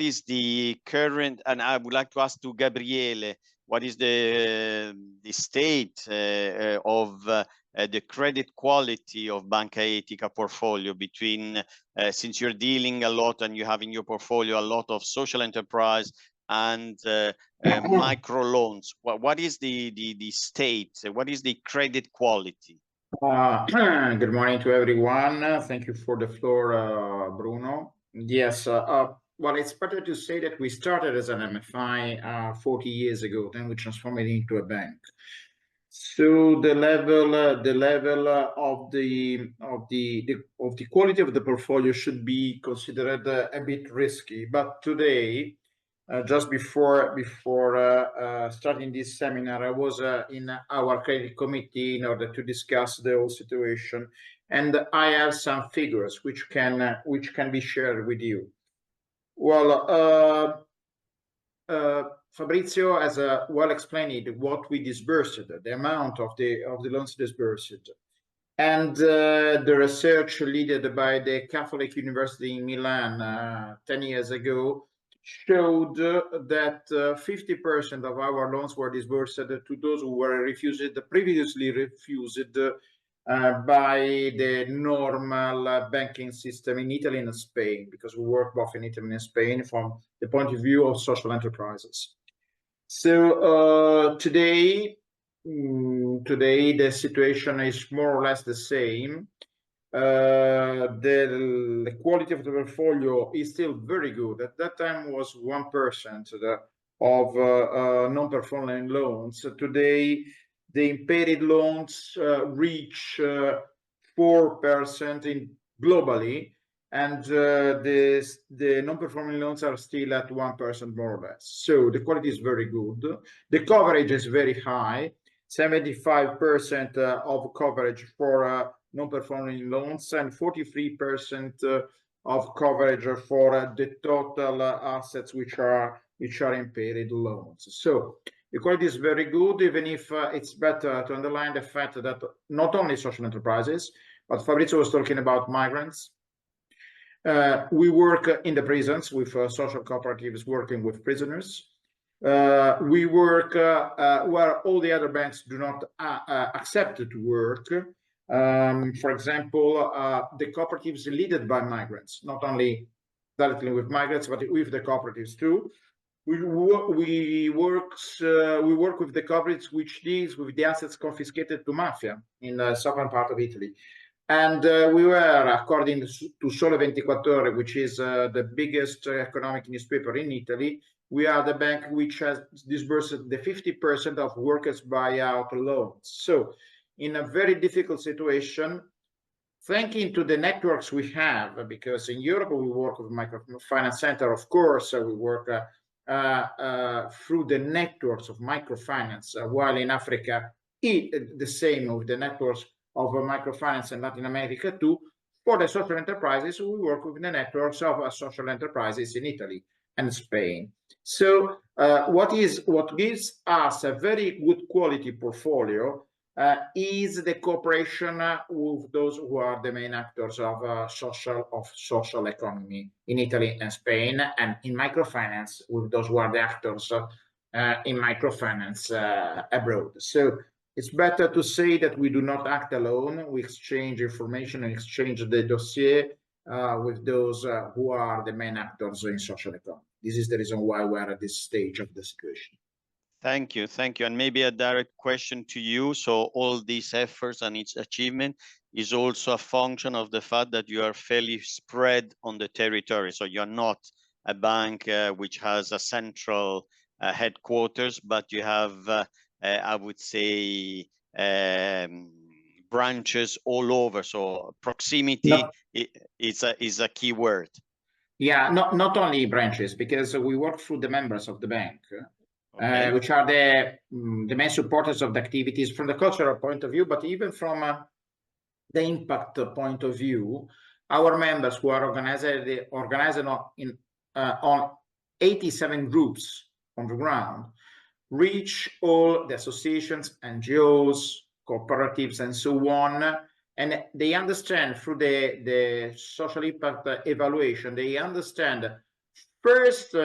is the current, and I would like to ask to Gabriele, what is the state of the credit quality of Banca Etica portfolio between, since you're dealing a lot and you have in your portfolio a lot of social enterprise and micro loans. What is the state? What is the credit quality? Good morning to everyone. Thank you for the floor, Bruno. Yes, well, it's better to say that we started as an MFI 40 years ago, then we transformed it into a bank. So the level of the quality of the portfolio should be considered a bit risky. But today, just before starting this seminar, I was in our credit committee in order to discuss the whole situation, and I have some figures which can be shared with you. Well, Fabrizio has well explained what we disbursed, the amount of the loans disbursed, and the research led by the Catholic University in Milan 10 years ago showed that 50% of our loans were disbursed to those who were previously refused by the normal banking system in Italy and Spain, because we work both in Italy and Spain from the point of view of social enterprises. So today the situation is more or less the same. The quality of the portfolio is still very good. At that time was 1% of non-performing loans. Today, the impaired loans reach 4% globally, and the non-performing loans are still at 1% more or less. So the quality is very good. The coverage is very high. 75% of coverage for non-performing loans, and 43% of coverage for the total assets which are impaired loans. So the quality is very good, even if it's better to underline the fact that not only social enterprises, but Fabrizio was talking about migrants. We work in the prisons with social cooperatives working with prisoners. We work where all the other banks do not accept to work. For example, the cooperatives led by migrants, not only directly with migrants, but with the cooperatives too. We work with the cooperatives which deals with the assets confiscated to mafia in the southern part of Italy. And we were, according to Sole 24 Ore, which is the biggest economic newspaper in Italy, we are the bank which has disbursed the 50% of workers' buyout loans. So in a very difficult situation, thanking to the networks we have, because in Europe we work with Microfinance Center, of course, we work through the networks of microfinance, while in Africa, the same with the networks of microfinance in Latin America too. For the social enterprises, we work with the networks of social enterprises in Italy and Spain. So what gives us a very good quality portfolio is the cooperation with those who are the main actors of social economy in Italy and Spain, and in microfinance with those who are the actors in microfinance abroad. So it's better to say that we do not act alone. We exchange information and exchange the dossier with those who are the main actors in social economy. This is the reason why we're at this stage of the situation. Thank you. And maybe a direct question to you. So all these efforts and its achievement is also a function of the fact that you are fairly spread on the territory. So you're not a bank which has a central headquarters, but you have, I would say, branches all over. So proximity is a key word. Yeah, not only branches, because we work through the members of the bank. Okay. Which are the main supporters of the activities from the cultural point of view, but even from the impact point of view. Our members, who are organized on 87 groups on the ground, reach all the associations, NGOs, cooperatives, and so on. And they understand through the social impact evaluation, they understand first,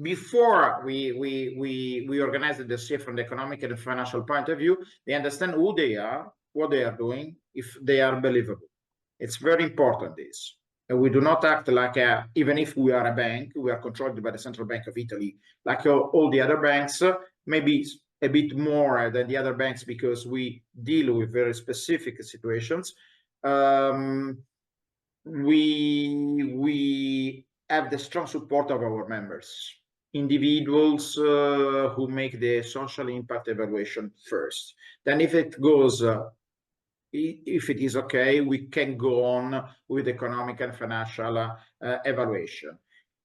before we organize the dossier from the economic and financial point of view, they understand who they are, what they are doing, if they are believable. It's very important, this. And we do not act like, even if we are a bank, we are controlled by the Central Bank of Italy, like all the other banks, maybe a bit more than the other banks because we deal with very specific situations. We have the strong support of our members, individuals who make the social impact evaluation first. Then if it goes, if it is okay, we can go on with economic and financial evaluation.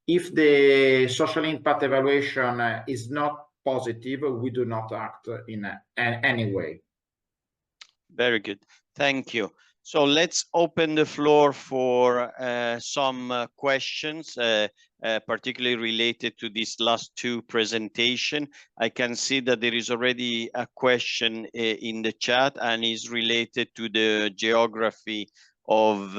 If the social impact evaluation is not positive, we do not act in any way. Very good. Thank you. So let's open the floor for some questions, particularly related to these last two presentations. I can see that there is already a question in the chat and is related to the geography of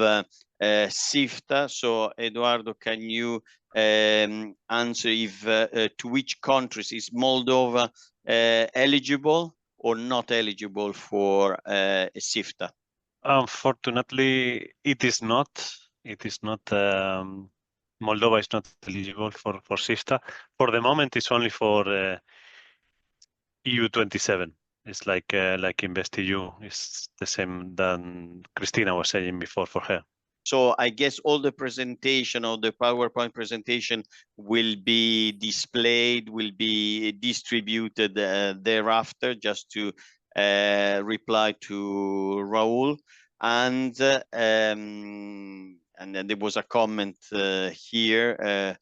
SIFTA. So Eduardo, can you answer if to which countries is Moldova eligible or not eligible for SIFTA? Unfortunately, it is not. It is not. Moldova is not eligible for SIFTA. For the moment, it's only for EU27. It's like InvestEU. It's the same than Christina was saying before for her. So I guess all the presentation or the PowerPoint presentation will be displayed, will be distributed thereafter, just to reply to Raul. And then there was a comment here.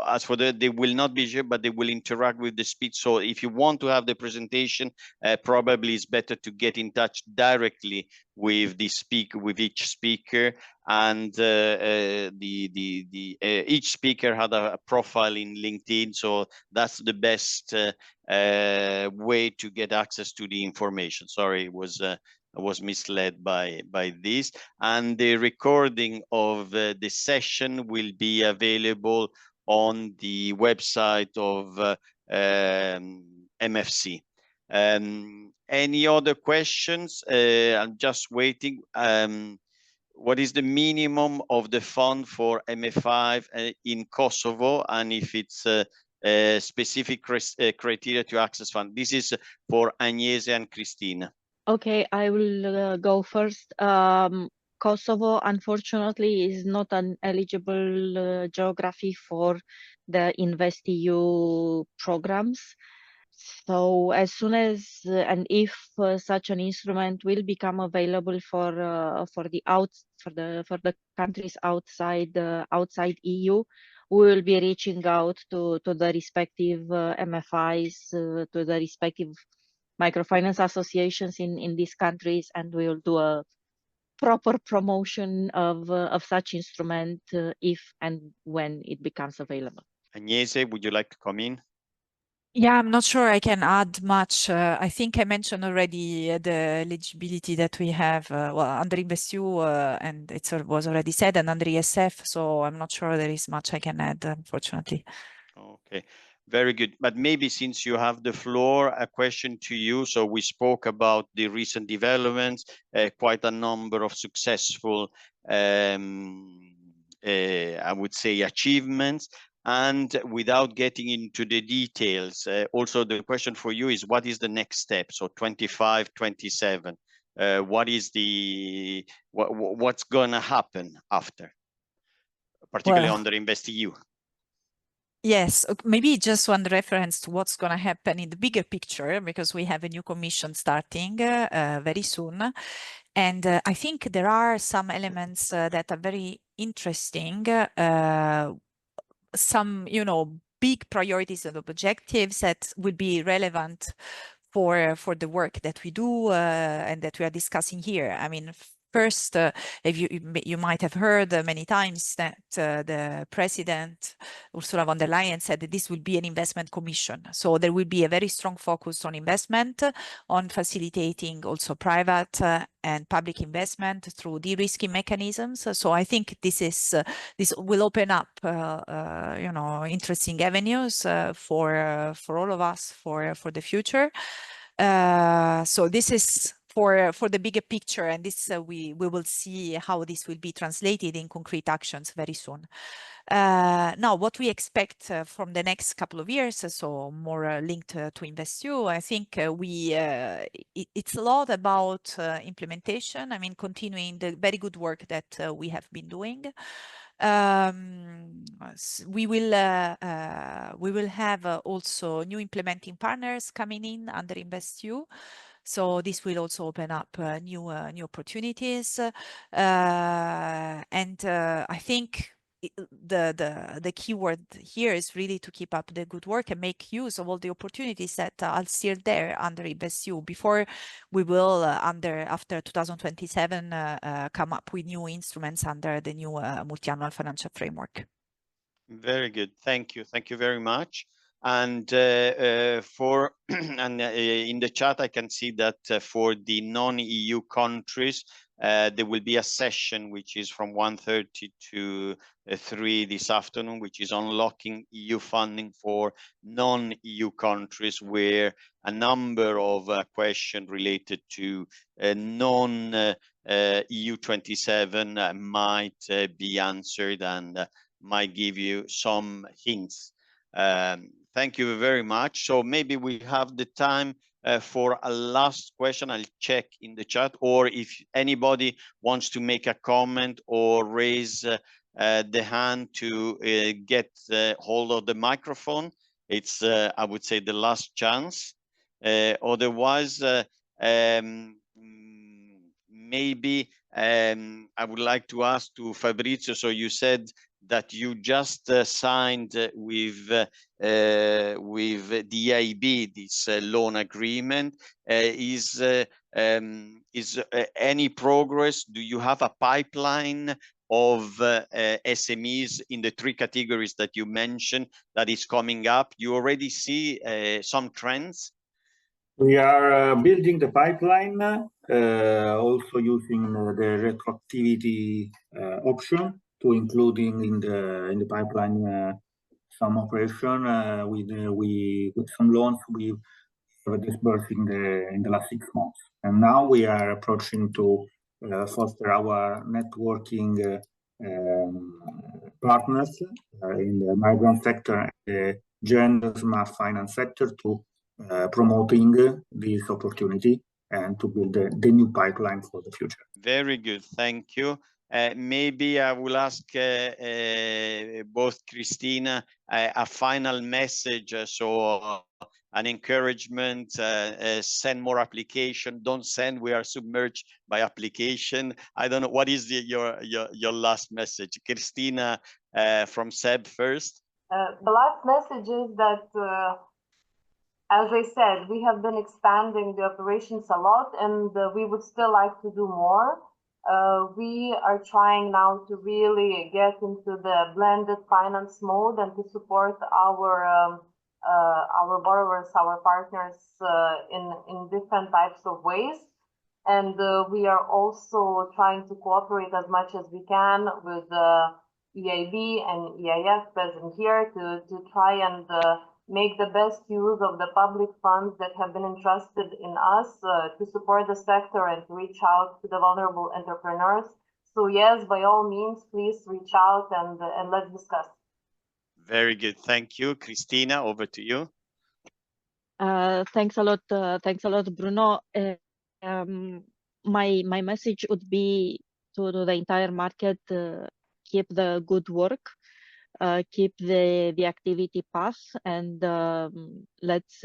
as for they will not be here, but they will interact with the speech. So if you want to have the presentation, probably it's better to get in touch directly with the speaker, with each speaker, and each speaker had a profile in LinkedIn, so that's the best way to get access to the information. Sorry, it was I was misled by this. And the recording of the session will be available on the website of MFC. Any other questions? I'm just waiting. What is the minimum of the fund for MF5 in Kosovo, and if it's specific criteria to access fund? This is for Agnese and Cristina. Okay, I will go first. Kosovo, unfortunately, is not an eligible geography for the InvestEU programs. So as soon as and if such an instrument will become available for the countries outside EU, we will be reaching out to the respective MFIs, to the respective microfinance associations in these countries, and we will do a proper promotion of such instrument if and when it becomes available. Agnese, would you like to come in? Yeah, I'm not sure I can add much. I think I mentioned already the eligibility that we have well, under InvestEU, and it was already said, and under ESF, so I'm not sure there is much I can add, unfortunately. Okay, very good. But maybe since you have the floor, a question to you. So we spoke about the recent developments, quite a number of successful, I would say, achievements. And without getting into the details, also the question for you is, what is the next step? So 25, 27, what is what's going to happen after, particularly under InvestEU? Yes, maybe just one reference to what's going to happen in the bigger picture, because we have a new commission starting very soon. And I think there are some elements that are very interesting. Some, big priorities and objectives that will be relevant for the work that we do and that we are discussing here. I mean, first, if you might have heard many times that the president, Ursula von der Leyen, said that this will be an investment commission. So there will be a very strong focus on investment, on facilitating also private and public investment through de-risking mechanisms. So I think this will open up, interesting avenues for all of us for the future. So this is for the bigger picture, and this we will see how this will be translated in concrete actions very soon. Now, what we expect from the next couple of years, so more linked to InvestEU, I think it's a lot about implementation. I mean, continuing the very good work that we have been doing. We will have also new implementing partners coming in under InvestEU. So this will also open up new opportunities. And I think the key word here is really to keep up the good work and make use of all the opportunities that are still there under InvestEU before we will, after 2027, come up with new instruments under the new multi-annual financial framework. Very good. Thank you. Thank you very much. And for and in the chat, I can see that for the non-EU countries, there will be a session which is from 1:30 to 3 this afternoon, which is unlocking EU funding for non-EU countries, where a number of questions related to non-EU 27 might be answered and might give you some hints. Thank you very much. So maybe we have the time for a last question. I'll check in the chat, or if anybody wants to make a comment or raise the hand to get hold of the microphone, it's, I would say, the last chance. Otherwise, maybe I would like to ask to Fabrizio, so you said that you just signed with the EIB, this loan agreement. Is any progress? Do you have a pipeline of SMEs in the three categories that you mentioned that is coming up? You already see some trends? We are building the pipeline, also using the retroactivity option to including in the pipeline some operation with some loans we disbursed in the last 6 months, and now we are approaching to foster our networking partners in the migrant sector, the gender smart finance sector, to promoting this opportunity and to build the new pipeline for the future. Very good, thank you. Maybe I will ask both Cristina a final message, so an encouragement, send more application, don't send, we are submerged by application. I don't know, what is your last message? Cristina from SEB first. The last message is that as I said, we have been expanding the operations a lot, and we would still like to do more. We are trying now to really get into the blended finance mode and to support our borrowers, our partners in different types of ways. And we are also trying to cooperate as much as we can with EIB and EIF present here to try and make the best use of the public funds that have been entrusted in us to support the sector and to reach out to the vulnerable entrepreneurs. So yes, by all means, please reach out and let's discuss. Very good, thank you. Cristina, over to you. Thanks a lot, Bruno. My message would be to the entire market: keep the good work. Keep the activity path, and let's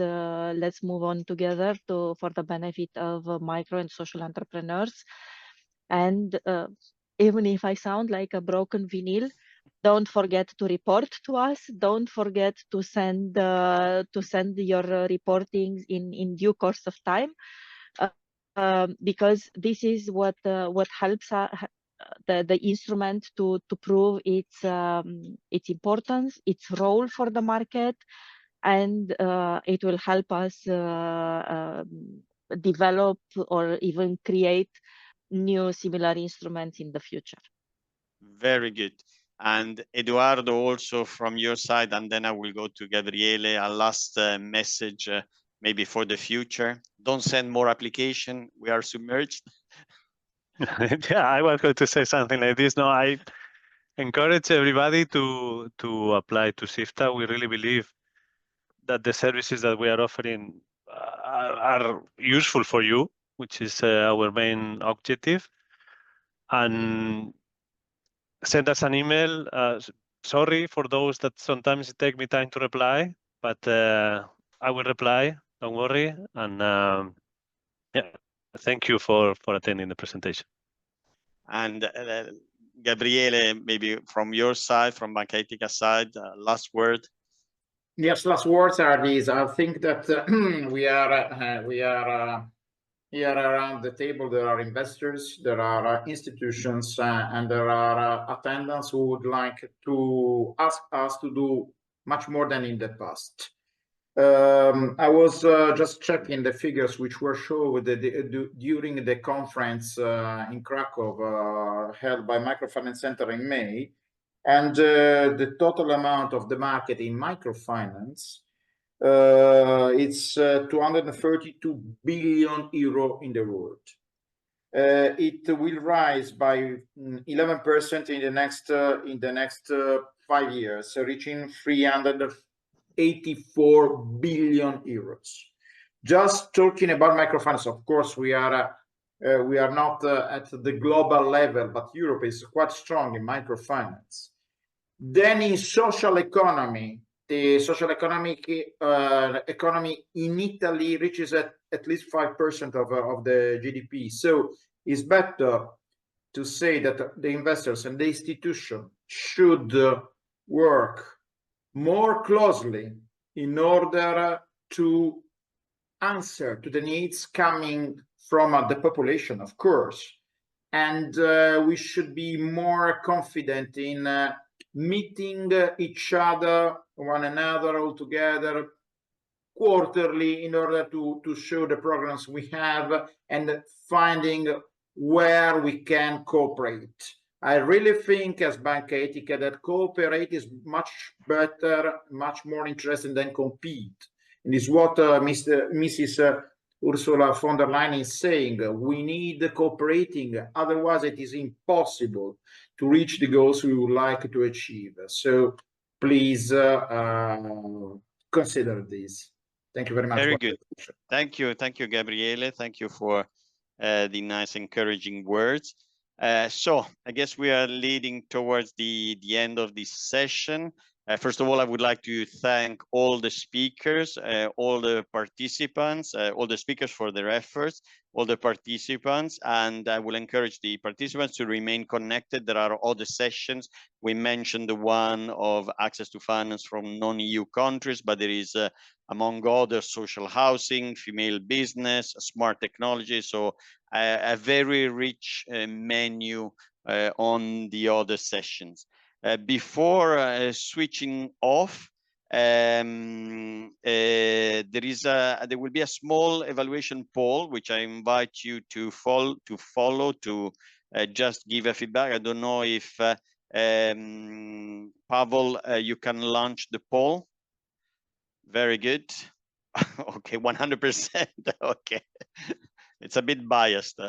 move on together for the benefit of micro and social entrepreneurs. And even if I sound like a broken vinyl, don't forget to report to us. Don't forget to send your reporting in due course of time, because this is what helps the instrument to prove its importance, its role for the market, and it will help us develop or even create new similar instruments in the future. Very good. And Eduardo, also from your side, and then I will go to Gabriele, a last message maybe for the future. Don't send more application, we are submerged. Yeah, I was going to say something like this. No, I encourage everybody to apply to SIFTA. We really believe that the services that we are offering are useful for you, which is our main objective. And send us an email. Sorry for those that sometimes it take me time to reply, but I will reply, don't worry. And yeah, thank you for attending the presentation. And Gabriele, maybe from your side, from Banca Etica side, last word. Yes, last words are these. I think that we are here around the table. There are investors, there are institutions, and there are attendants who would like to ask us to do much more than in the past. I was just checking the figures which were shown during the conference in Krakow held by Microfinance Center in May, and the total amount of the market in microfinance, it's 232 billion euro in the world. It will rise by 11% in the next 5 years, reaching 384 billion euros. Just talking about microfinance, of course, we are not at the global level, but Europe is quite strong in microfinance. Then in social economy, the social economy in Italy reaches at least 5% of the GDP. So it's better to say that the investors and the institution should work more closely in order to answer to the needs coming from the population, of course. And we should be more confident in meeting each other, one another all together quarterly in order to show the programs we have and finding where we can cooperate. I really think as Banca Etica that cooperate is much better, much more interesting than compete. And is what Mrs. Ursula von der Leyen is saying. We need cooperating, otherwise it is impossible to reach the goals we would like to achieve. So please consider this. Thank you very much. Very good. Thank you, Gabriele. Thank you for the nice, encouraging words. So I guess we are leading towards the end of this session. First of all, I would like to thank all the speakers, all the participants, all the speakers for their efforts, all the participants, and I will encourage the participants to remain connected. There are other sessions. We mentioned the one of access to finance from non-EU countries, but there is, among others, social housing, female business, smart technology. So a very rich menu on the other sessions. Before switching off, there will be a small evaluation poll which I invite you to follow to just give a feedback. I don't know if Pavel, you can launch the poll. Very good. Okay, 100%. Okay, it's a bit biased.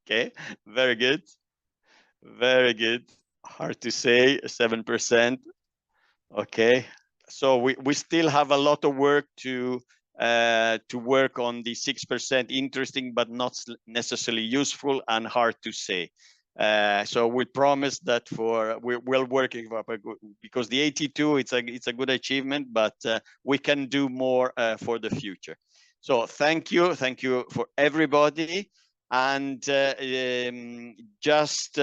Okay, very good. Very good. Hard to say, 7%. Okay, so we still have a lot of work to work on the 6%. Interesting, but not necessarily useful and hard to say. So we promise that we're working for, because the 82 it's a good achievement, but we can do more for the future. So thank you for everybody, and just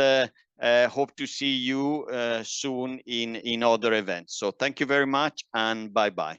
hope to see you soon in other events. So thank you very much, and bye-bye.